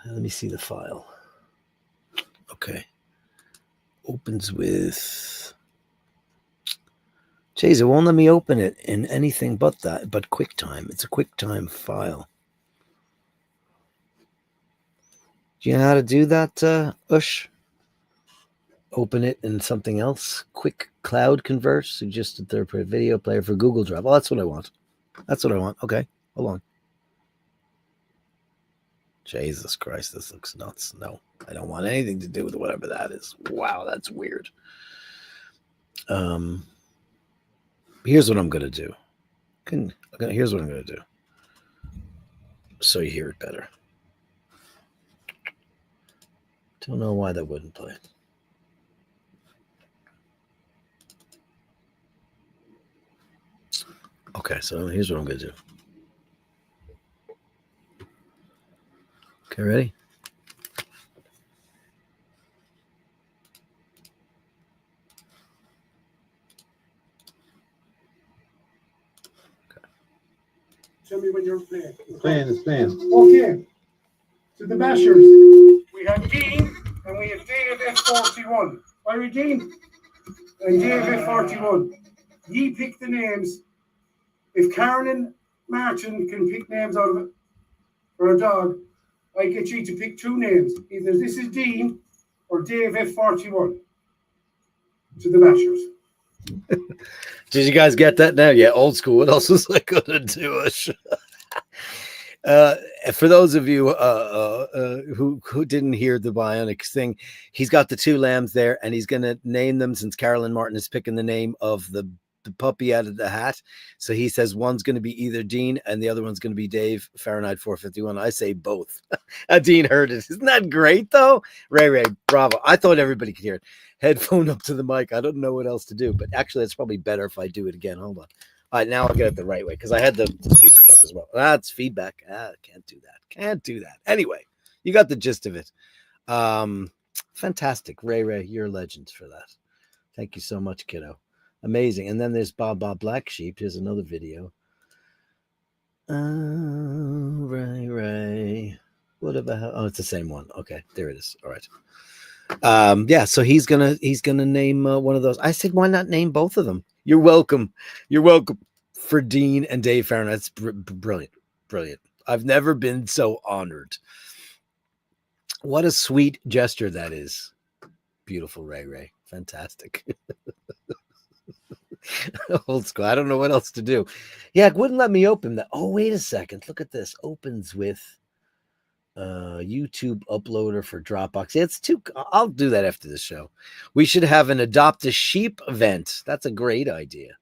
Let me see the file. Okay. Opens with... Jeez, it won't let me open it in anything but QuickTime. It's a QuickTime file. Do you know how to do that, Ush? Open it in something else. Quick Cloud Convert, suggested third-party video player for Google Drive. Oh, that's what I want. Okay, hold on. Jesus Christ, this looks nuts. No, I don't want anything to do with whatever that is. Wow, that's weird. Here's what I'm going to do. Here's what I'm going to do. So you hear it better. Don't know why that wouldn't play. Okay, so here's what I'm going to do. Okay, ready?
Tell me when you're playing.
It's playing.
Okay. So the Bashers. We have Dean and we have Dave F41. Are Dean? And Dave F41. Ye pick the names. If Karen and Martin can pick names out of it for a dog, I get you to pick two names. Either this is Dean or Dave F41 to the Bashers.
Did you guys get that now? Yeah, old school. What else was I gonna do? For those of you who didn't hear the Bionics thing, he's got the two lambs there, and he's gonna name them since Carolyn Martin is picking the name of the puppy out of the hat. So he says one's going to be either Dean and the other one's going to be Dave Fahrenheit 451. I say both. Dean heard it. Isn't that great though? Ray, bravo. I thought everybody could hear it. Headphone up to the mic. I don't know what else to do, but actually it's probably better if I do it again. Hold on. All right, now I'll get it the right way because I had the speakers up as well. That's feedback. Can't do that. Can't do that. Anyway, you got the gist of it. Fantastic. Ray, you're a legend for that. Thank you so much, kiddo. Amazing. And then there's Bob Black Sheep. Here's another video. Ray. What about? Oh, it's the same one. Okay, there it is. All right. Yeah. So he's gonna name one of those. I said, why not name both of them? You're welcome. You're welcome for Dean and Dave Fahrenheit. That's brilliant. I've never been so honored. What a sweet gesture that is. Beautiful, Ray. Fantastic. Old school. I don't know what else to do. Yeah, it wouldn't let me open that. Oh, wait a second. Look at this. Opens with YouTube uploader for Dropbox. It's too. I'll do that after the show. We should have an adopt a sheep event. That's a great idea.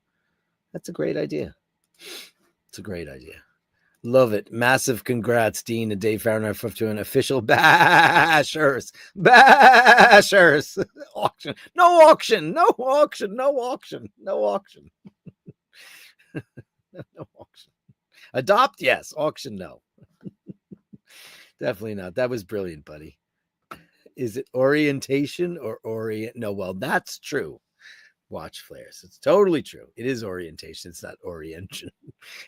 Love it. Massive congrats, Dean and Dave Fahrenheit for an official Bashers. Auction. No auction. Adopt, yes. Auction, no. Definitely not. That was brilliant, buddy. Is it orientation or orient? No, well, that's true. Watch flares. It's totally true. It is orientation. It's not orientation.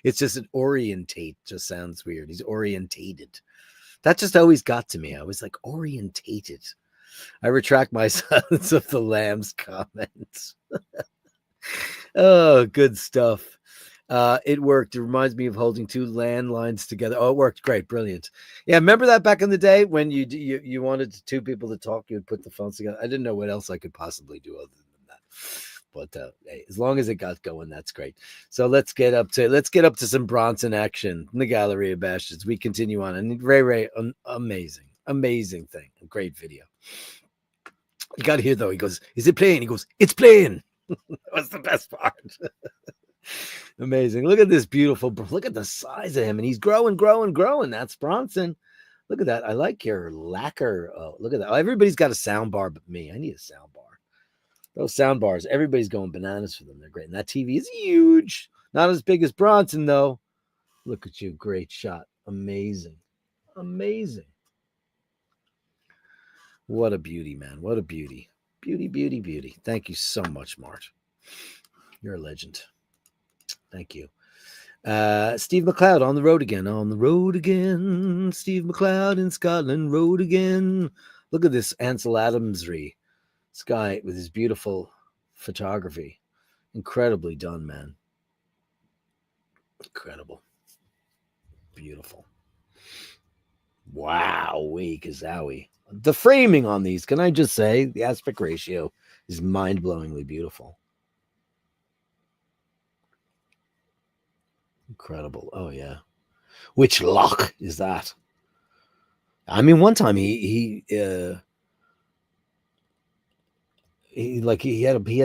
It's just an orientate. Just sounds weird. He's orientated. That just always got to me. I was like, orientated. I retract my silence of the lamb's comments. Oh, good stuff. It worked. It reminds me of holding two landlines together. Oh, it worked. Great. Brilliant. Yeah. Remember that back in the day when you wanted two people to talk, you would put the phones together. I didn't know what else I could possibly do other than that. But hey, as long as it got going, that's great. So let's get up to some Bronson action in the Gallery of Bashtards. We continue on. And Ray, amazing thing. A great video. You got to hear though. He goes, "Is it playing?" He goes, "It's playing." That was the best part. Amazing. Look at this beautiful. Look at the size of him, and he's growing. That's Bronson. Look at that. I like your lacquer. Oh, look at that. Everybody's got a sound bar, but me. I need a sound bar. Those sound bars, everybody's going bananas for them. They're great. And that TV is huge. Not as big as Bronson, though. Look at you. Great shot. Amazing. What a beauty, man. What a beauty. Beauty. Thank you so much, Mart. You're a legend. Thank you. Steve McLeod on the road again. Steve McLeod in Scotland. Road again. Look at this Ansel Adams-ry. This guy with his beautiful photography. Incredibly done, man. Incredible. Beautiful. Wow-wee, kazowie. The framing on these, can I just say, the aspect ratio is mind-blowingly beautiful. Incredible. Oh, yeah. Which lock is that? I mean, one time he had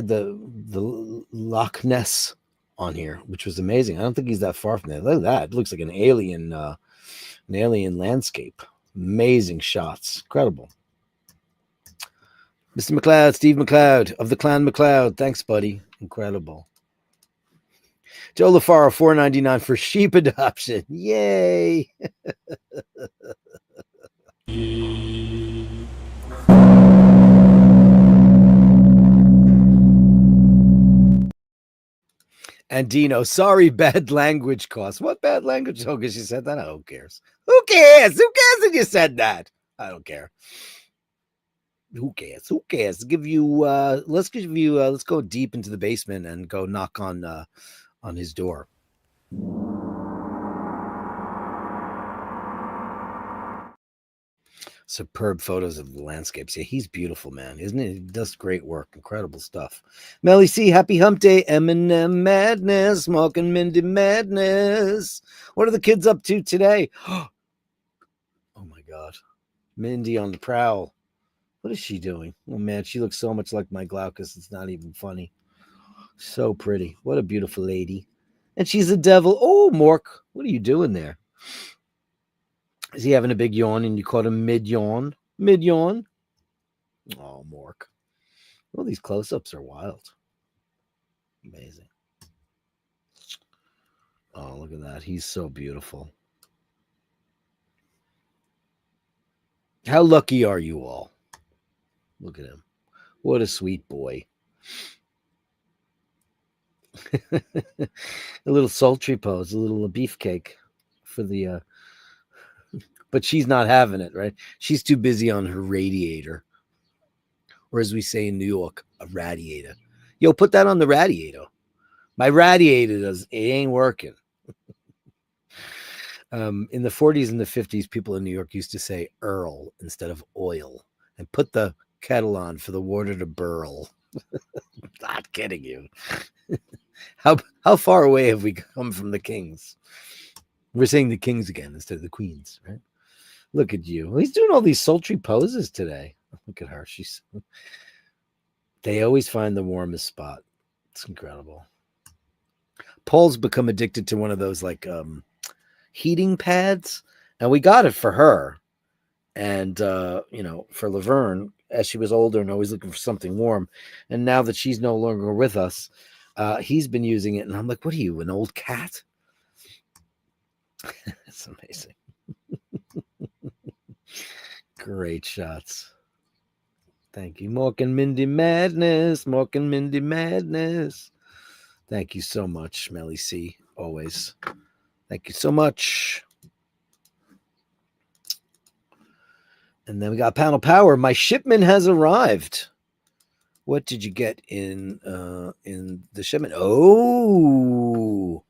the Loch Ness on here, which was amazing. I don't think he's that far from there. Look at that. It looks like an alien landscape. Amazing shots. Incredible. Mr. McLeod, Steve McLeod of the Clan McLeod. Thanks, buddy. Incredible. Joe LaFaro, $4.99 for sheep adoption. Yay. And Dino, sorry, bad language cost. What bad language? Oh, because you said that? Oh, who cares? Who cares that you said that? I don't care. Who cares? Let's go deep into the basement and go knock on his door. Superb photos of the landscapes. Yeah, he's beautiful, man, isn't he? He does great work. Incredible stuff. Melly C, happy hump day. Eminem madness. Smoking Mindy madness. What are the kids up to today? Oh my God. Mindy on the prowl. What is she doing? Oh man, she looks so much like my Glaucus. It's not even funny. So pretty. What a beautiful lady. And she's a devil. Oh, Mork, what are you doing there? Is he having a big yawn and you caught him mid-yawn? Mid-yawn? Oh, Mork. Well, these close-ups are wild. Amazing. Oh, look at that. He's so beautiful. How lucky are you all? Look at him. What a sweet boy. A little sultry pose, a little beefcake for the... But she's not having it, right? She's too busy on her radiator. Or as we say in New York, a radiator. Yo, put that on the radiator. My radiator it ain't working. In the 40s and the 50s, people in New York used to say Earl instead of oil. And put the kettle on for the water to burl. Not kidding you. How far away have we come from the kings? We're saying the kings again instead of the queens, right? Look at you. He's doing all these sultry poses today. Look at her. They always find the warmest spot. It's incredible. Paul's become addicted to one of those like heating pads. And we got it for her. And, for Laverne, as she was older and always looking for something warm. And now that she's no longer with us, he's been using it. And I'm like, what are you, an old cat? It's amazing. Great shots. Thank you. Mork and Mindy madness. Mork and Mindy madness. Thank you so much, Melly C. Always. Thank you so much. And then we got Panel Power. My shipment has arrived. What did you get in the shipment? Oh,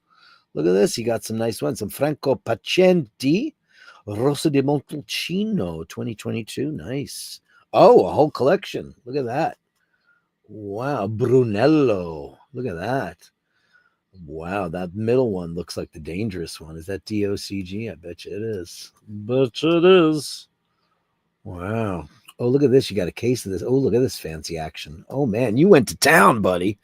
look at this. You got some nice ones. Some Franco Pacenti. Rosa di Montalcino 2022. Nice. Oh, a whole collection. Look at that. Wow. Brunello. Look at that. Wow. That middle one looks like the dangerous one. Is that DOCG? I bet you it is. Bet you it is. Wow. Oh, look at this. You got a case of this. Oh, look at this fancy action. Oh, man. You went to town, buddy.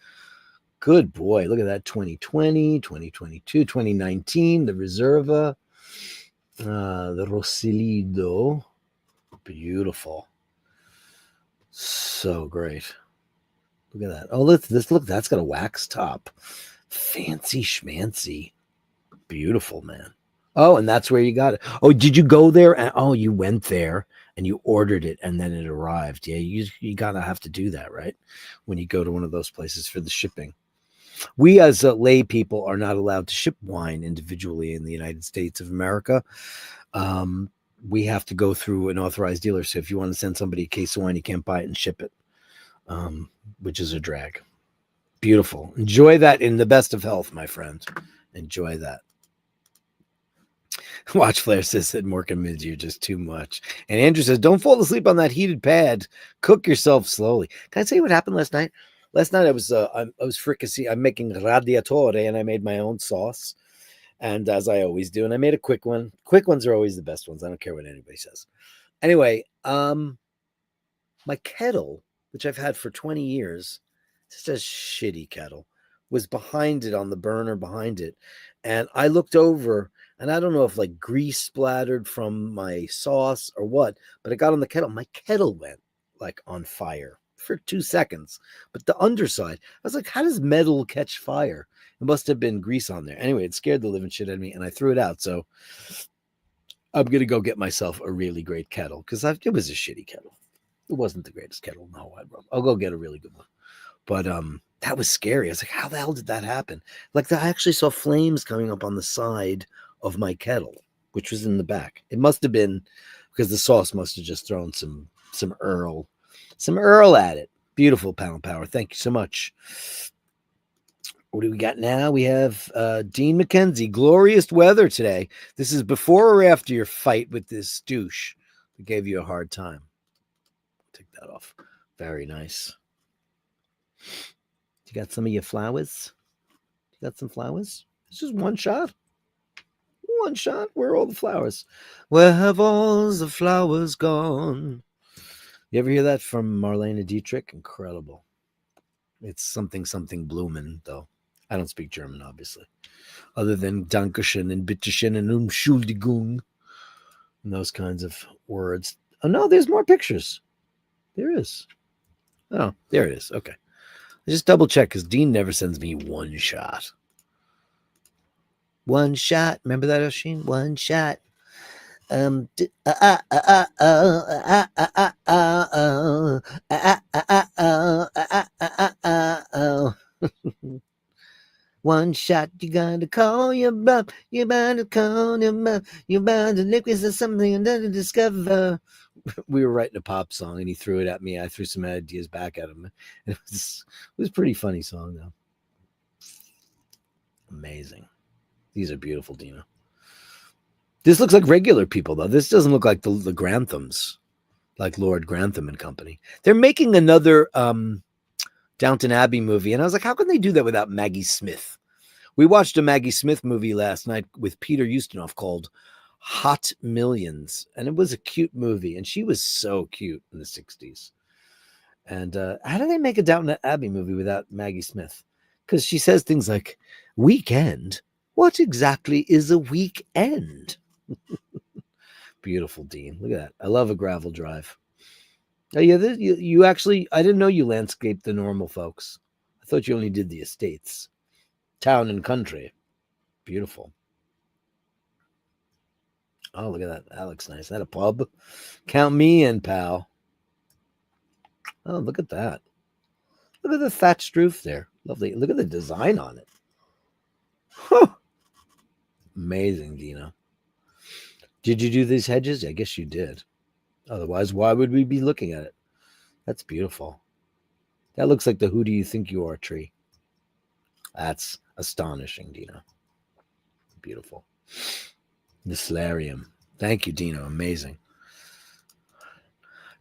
Good boy. Look at that. 2020, 2022, 2019. The Reserva. The Rosilido. Beautiful. So great. Look at that. Oh, look, that's got a wax top. Fancy schmancy. Beautiful, man. Oh, and that's where you got it. Oh, did you go there? You went there and you ordered it and then it arrived. Yeah, you gotta have to do that, right? When you go to one of those places for the shipping. We as lay people are not allowed to ship wine individually in the United States of America. We have to go through an authorized dealer. So if you want to send somebody a case of wine, you can't buy it and ship it, which is a drag. Beautiful. Enjoy that in the best of health, my friend. Enjoy that. Watch Flair says that Mork and Mids, you're just too much. And Andrew says, don't fall asleep on that heated pad. Cook yourself slowly. Can I tell you what happened last night? Last night I was fricassee. I'm making radiatore and I made my own sauce. And as I always do, and I made a quick one. Quick ones are always the best ones. I don't care what anybody says. Anyway, my kettle, which I've had for 20 years, just a shitty kettle, was behind it on the burner behind it. And I looked over, and I don't know if like grease splattered from my sauce or what, but it got on the kettle. My kettle went like on fire for 2 seconds. But the underside, I was like, how does metal catch fire? It must have been grease on there. Anyway, it scared the living shit out of me, and I threw it out. So I'm going to go get myself a really great kettle because it was a shitty kettle. It wasn't the greatest kettle in the whole wide world. I'll go get a really good one. But that was scary. I was like, how the hell did that happen? Like, I actually saw flames coming up on the side of my kettle, which was in the back. It must have been because the sauce must have just thrown some Earl at it. Beautiful, Pound Power. Thank you so much. What do we got now? We have Dean McKenzie. Glorious weather today. This is before or after your fight with this douche? They gave you a hard time. Take that off. Very nice. You got some of your flowers? You got some flowers? It's just one shot. One shot. Where are all the flowers? Where have all the flowers gone? You ever hear that from Marlene Dietrich? Incredible. It's something Blumen, though. I don't speak German, obviously, other than Dankeschön and Bitteschön and Entschuldigung and those kinds of words. Oh, no, there's more pictures. There is. Oh, there it is. Okay. I just double check because Dean never sends me one shot. One shot. Remember that, Oshin? One shot. One shot, you gotta call your bluff. You better call your bluff. You better liquids or something to discover. We were writing a pop song and he threw it at me. I threw some ideas back at him. It was a pretty funny song, though. Amazing. These are beautiful, Dina. This looks like regular people, though. This doesn't look like the Granthams, like Lord Grantham and company. They're making another Downton Abbey movie, and I was like, how can they do that without Maggie Smith? We watched a Maggie Smith movie last night with Peter Ustinov called Hot Millions, and it was a cute movie, and she was so cute in the 60s. And how do they make a Downton Abbey movie without Maggie Smith? Because she says things like, weekend? What exactly is a weekend? Beautiful, Dean. Look at that. I love a gravel drive. Oh, yeah, you actually, I didn't know you landscaped the normal folks. I thought you only did the estates. Town and country. Beautiful. Oh, look at that. That looks nice. Is that a pub? Count me in, pal. Oh, look at that. Look at the thatched roof there. Lovely. Look at the design on it. Huh. Amazing, Dina. Did you do these hedges? I guess you did. Otherwise, why would we be looking at it? That's beautiful. That looks like the Who Do You Think You Are tree. That's astonishing, Dina. Beautiful. The solarium. Thank you, Dina. Amazing.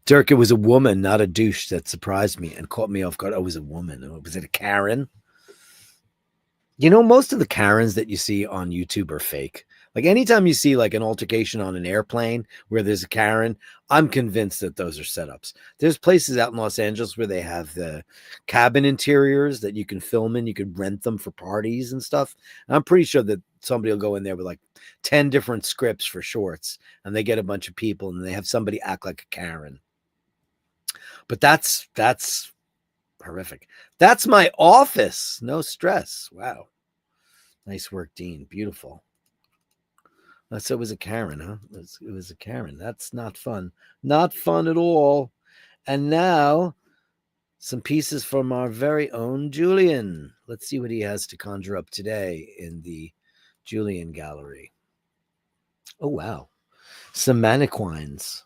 Dirk, it was a woman, not a douche, that surprised me and caught me off guard. Oh, it was a woman. Oh, was it a Karen? You know, most of the Karens that you see on YouTube are fake. Like anytime you see like an altercation on an airplane where there's a Karen, I'm convinced that those are setups. There's places out in Los Angeles where they have the cabin interiors that you can film in. You could rent them for parties and stuff. And I'm pretty sure that somebody will go in there with like 10 different scripts for shorts and they get a bunch of people and they have somebody act like a Karen. But that's horrific. That's my office. No stress. Wow. Nice work, Dean. Beautiful. So it was a Karen, huh? It was a Karen. That's not fun. Not fun at all. And now, some pieces from our very own Julian. Let's see what he has to conjure up today in the Julian Gallery. Oh, wow. Some mannequins.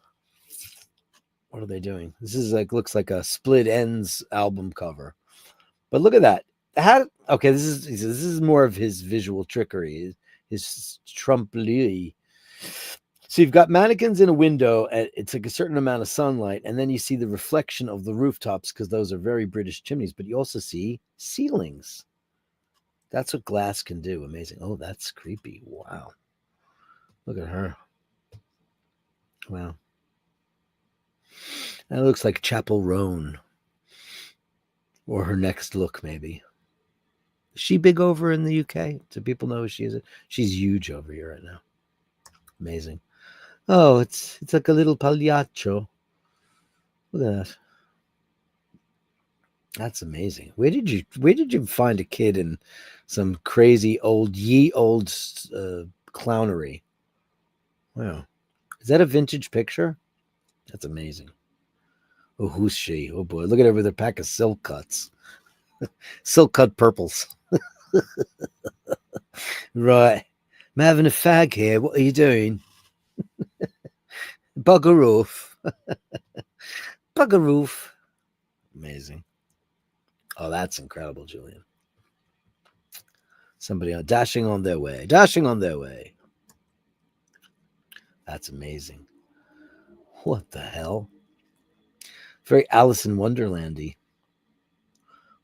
What are they doing? This is like, looks like a Split Ends album cover. But look at that. Okay, this is more of his visual trickery. His trompe-l'oeil. So you've got mannequins in a window, and it's like a certain amount of sunlight, and then you see the reflection of the rooftops because those are very British chimneys, but you also see ceilings. That's what glass can do. Amazing. Oh, that's creepy. Wow. Look at her. Wow. That looks like Chapel Roan. Or her next look, maybe. Is she big over in the UK? Do people know who she is? She's huge over here right now. Amazing. Oh, it's like a little pagliaccio. Look at that. That's amazing. Where did you find a kid in some crazy old clownery? Wow. Is that a vintage picture? That's amazing. Oh, who's she? Oh boy, look at her with her pack of silk cuts. Silk cut purples. Right. I'm having a fag here. What are you doing? Bugger off. Bugger off. Amazing. Oh, that's incredible, Julian. Somebody dashing on their way. Dashing on their way. That's amazing. What the hell? Very Alice in Wonderlandy.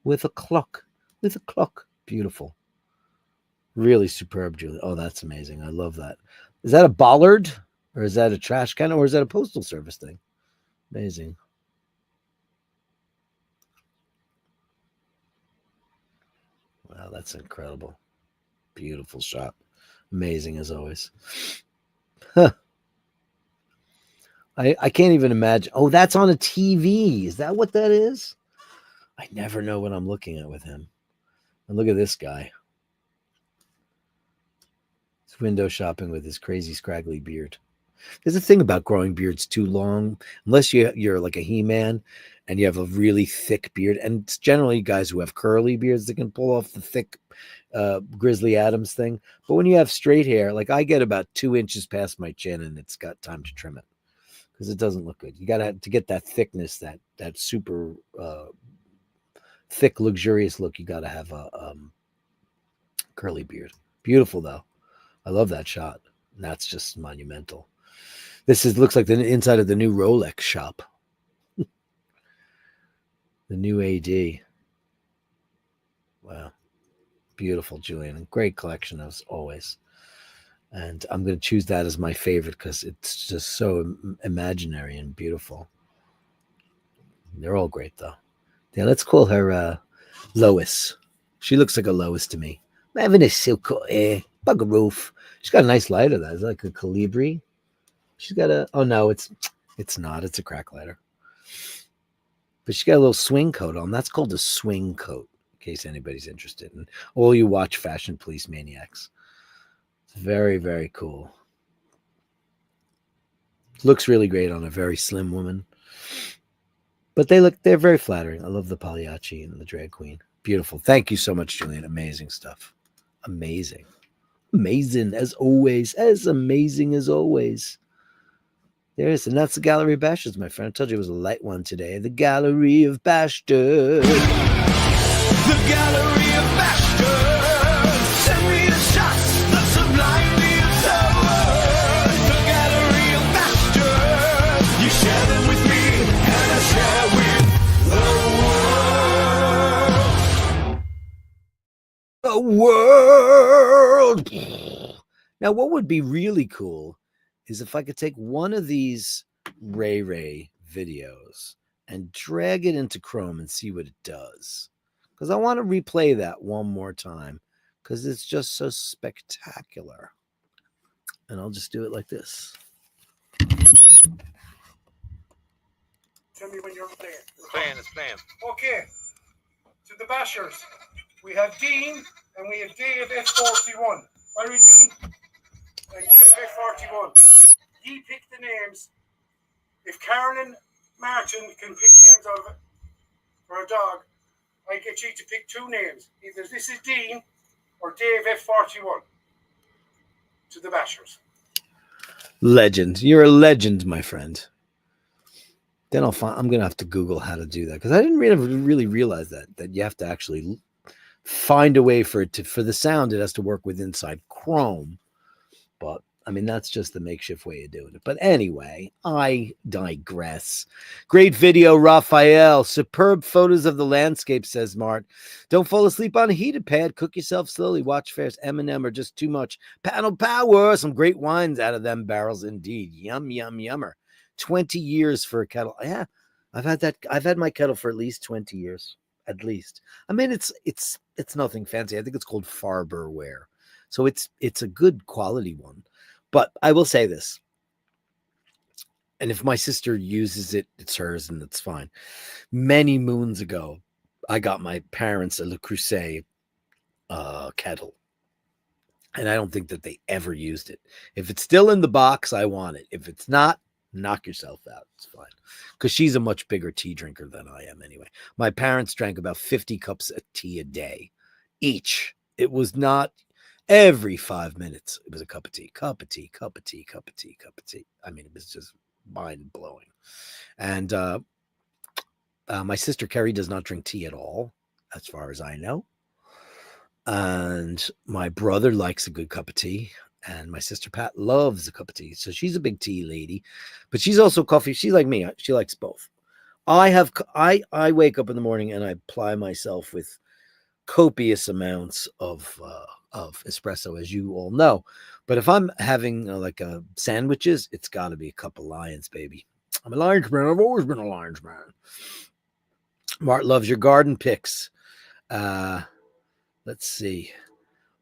With a clock. With a clock. Beautiful. Really superb, Julie. Oh, that's amazing. I love that. Is that a bollard? Or is that a trash can? Or is that a postal service thing? Amazing. Wow, that's incredible. Beautiful shot. Amazing as always. Huh. I can't even imagine. Oh, that's on a TV. Is that what that is? I never know what I'm looking at with him. And look at this guy. He's window shopping with his crazy scraggly beard. There's a thing about growing beards too long, unless you're like a He-Man and you have a really thick beard. And it's generally guys who have curly beards that can pull off the thick Grizzly Adams thing. But when you have straight hair, like I get about 2 inches past my chin and it's got time to trim it because it doesn't look good. You got to get that thickness, that super thick, luxurious look. You got to have a curly beard. Beautiful though. I love that shot. That's just monumental. Looks like the inside of the new Rolex shop. The new AD. Wow. Beautiful, Julian. Great collection as always. And I'm going to choose that as my favorite because it's just so imaginary and beautiful. They're all great, though. Yeah, let's call her Lois. She looks like a Lois to me. Having a silk hair, buggeroof. She's got a nice lighter. That is like a Calibri. She's got a. Oh no, it's not. It's a crack lighter. But she's got a little swing coat on. That's called a swing coat. In case anybody's interested, and all you watch Fashion Police Maniacs. It's very, very cool. Looks really great on a very slim woman. But they're very flattering. I love the Pagliacci and the drag queen. Beautiful. Thank you so much, Julian. Amazing stuff. Amazing. Amazing as always. As amazing as always. There it is. And that's the Gallery of Bashtards, my friend. I told you it was a light one today. The Gallery of Bastards.
The Gallery of Bashtards. Send me the shots, the sublime, the absurd. The Gallery of Bashtards. You share them with me, and I share with the world.
The world. Now, what would be really cool is if I could take one of these Ray videos and drag it into Chrome and see what it does. Because I want to replay that one more time because it's just so spectacular. And I'll just do it like this.
Tell me when you're playing.
It's playing.
Okay. To the Bashers, we have Dean and we have Dave F41. Are we Dean? And Dave F41. Ye pick the names. If Karen and Martin can pick names out of it for a dog, I get you to pick 2 names. Either this is Dean or Dave F41. To the Bashers.
Legend. You're a legend, my friend. Then I'm going to have to Google how to do that because I didn't really realize that you have to actually find a way for the sound. It has to work with inside Chrome. But I mean, that's just the makeshift way of doing it. But anyway, I digress. Great video, Raphael. Superb photos of the landscape, says Mart. Don't fall asleep on a heated pad. Cook yourself slowly. Watch fairs. M&M are just too much. Panel power. Some great wines out of them barrels indeed. Yum, yum, yummer. 20 years for a kettle. Yeah, I've had my kettle for at least 20 years. At least. I mean, it's nothing fancy. I think it's called Farberware. So it's a good quality one. But I will say this, and if my sister uses it, it's hers and it's fine. Many moons ago, I got my parents a Le Creuset kettle. And I don't think that they ever used it. If it's still in the box, I want it. If it's not, knock yourself out. It's fine. Because she's a much bigger tea drinker than I am anyway. My parents drank about 50 cups of tea a day each. It was not every 5 minutes. It was a cup of tea, cup of tea, cup of tea, cup of tea, cup of tea. I mean, it was just mind blowing. And my sister Carrie does not drink tea at all, as far as I know. And my brother likes a good cup of tea. And my sister Pat loves a cup of tea. So she's a big tea lady, but she's also coffee. She's like me. She likes both. I wake up in the morning and I ply myself with copious amounts of espresso, as you all know. But if I'm having like sandwiches, it's got to be a cup of Lions, baby. I'm a Lions man. I've always been a Lions man. Mart loves your garden pics. Let's see.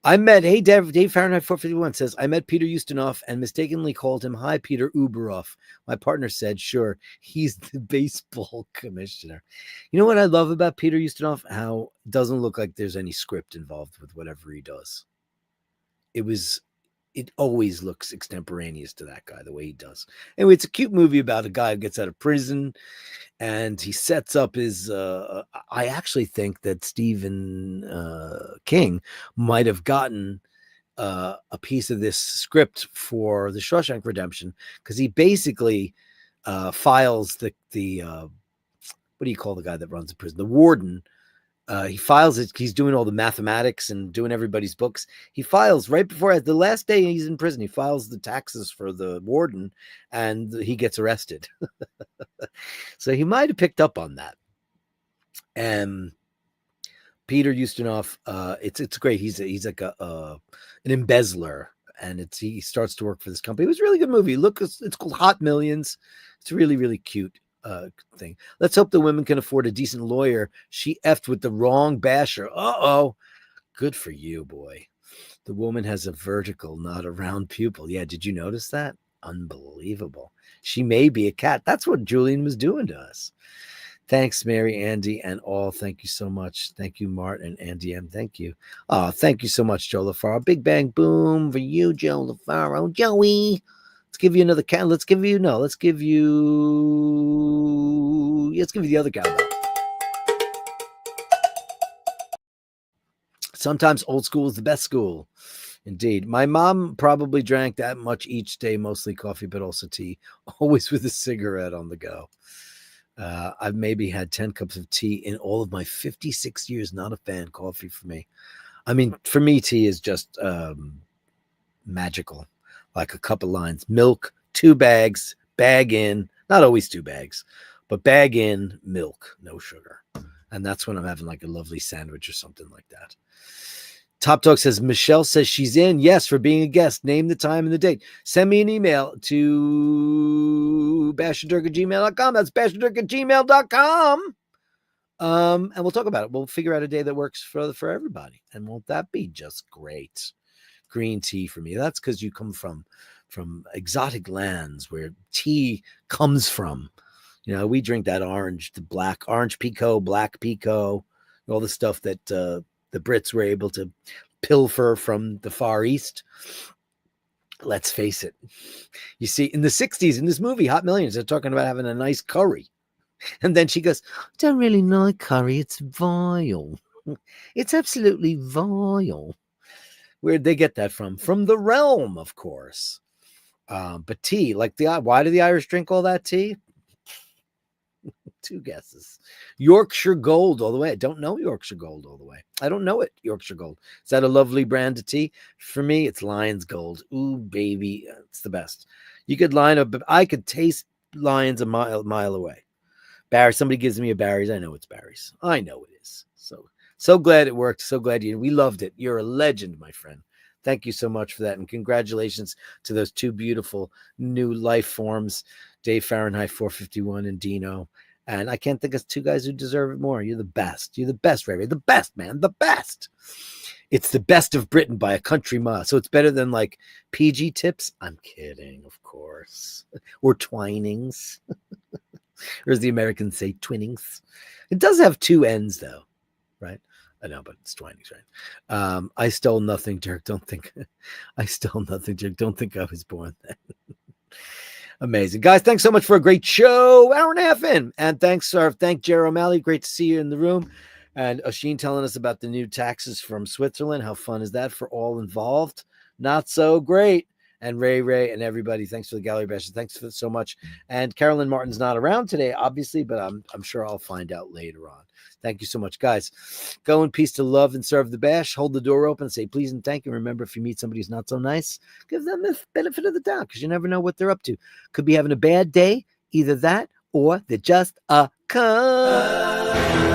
Dave Fahrenheit 451 says, I met Peter Ustinov and mistakenly called him, hi, Peter Uberoff. My partner said, sure, he's the baseball commissioner. You know what I love about Peter Ustinov? How it doesn't look like there's any script involved with whatever he does. It always looks extemporaneous to that guy, the way he does. Anyway, it's a cute movie about a guy who gets out of prison and he sets up his I actually think that Stephen King might have gotten a piece of this script for the Shawshank Redemption, because he basically files the what do you call the guy that runs the prison, the warden. He files it. He's doing all the mathematics and doing everybody's books. He files right before the last day he's in prison. He files the taxes for the warden, and he gets arrested. So he might have picked up on that. And Peter Ustinov, it's great. He's like an embezzler, and he starts to work for this company. It was a really good movie. Look, it's called Hot Millions. It's really, really cute. Thing. Let's hope the women can afford a decent lawyer. She effed with the wrong basher. Uh-oh. Good for you, boy. The woman has a vertical, not a round pupil. Yeah, did you notice that? Unbelievable. She may be a cat. That's what Julian was doing to us. Thanks, Mary, Andy, and all. Thank you so much. Thank you, Mart and Andy M. Thank you. Oh, thank you so much, Joe LaFaro. Big bang boom for you, Joe LaFaro. Joey. Let's give you another count. Let's give you the other cowbell. Sometimes old school is the best school. Indeed. My mom probably drank that much each day, mostly coffee, but also tea, always with a cigarette on the go. I've maybe had 10 cups of tea in all of my 56 years. Not a fan. Coffee for me. I mean, for me, tea is just magical. Like a cup of Lions, milk, 2 bags, bag in, not always 2 bags, but bag in, milk, no sugar. And that's when I'm having like a lovely sandwich or something like that. Top Dog says, Michelle says she's in. Yes, for being a guest. Name the time and the date. Send me an email to basherdirk@gmail.com. That's basherdirk@gmail.com. And we'll talk about it. We'll figure out a day that works for everybody. And won't that be just great? Green tea for me. That's because you come from exotic lands where tea comes from. You know, we drink that orange pekoe, black pekoe, all the stuff that the Brits were able to pilfer from the Far East. Let's face it. You see, in the 60s, in this movie, Hot Millions, they're talking about having a nice curry. And then she goes, I don't really like curry. It's vile. It's absolutely vile. Where'd they get that from? From the realm, of course. But tea, why do the Irish drink all that tea? 2 guesses. Yorkshire Gold all the way. I don't know Yorkshire Gold all the way. I don't know it, Yorkshire Gold. Is that a lovely brand of tea? For me, it's Lions Gold. Ooh, baby. It's the best. You could line up. I could taste Lions a mile away. Barry, somebody gives me a Barry's. I know it's Barry's. I know it is. So glad it worked. So glad we loved it. You're a legend, my friend. Thank you so much for that. And congratulations to those 2 beautiful new life forms, Dave Fahrenheit 451 and Dino. And I can't think of 2 guys who deserve it more. You're the best. You're the best, Ray. The best, man. The best. It's the best of Britain by a country mile. So it's better than like PG tips. I'm kidding, of course. Or Twinings. Or as the Americans say, Twinnings. It does have 2 ends, though. Right? I know, but it's Twinings, right? I stole nothing, Dirk. Don't think I stole nothing, Dirk. Don't think I was born then. Amazing. Guys, thanks so much for a great show. Hour and a half in. And thank Jerry O'Malley. Great to see you in the room. And Oisin telling us about the new taxes from Switzerland. How fun is that for all involved? Not so great. and Ray and everybody. Thanks for the Gallery Bashers. Thanks for so much. And Carolyn Martin's not around today, obviously, but I'm sure I'll find out later on. Thank you so much, guys. Go in peace to love and serve the bash. Hold the door open, say please and thank you. Remember, if you meet somebody who's not so nice, give them the benefit of the doubt, because you never know what they're up to. Could be having a bad day, either that or they're just a cunt.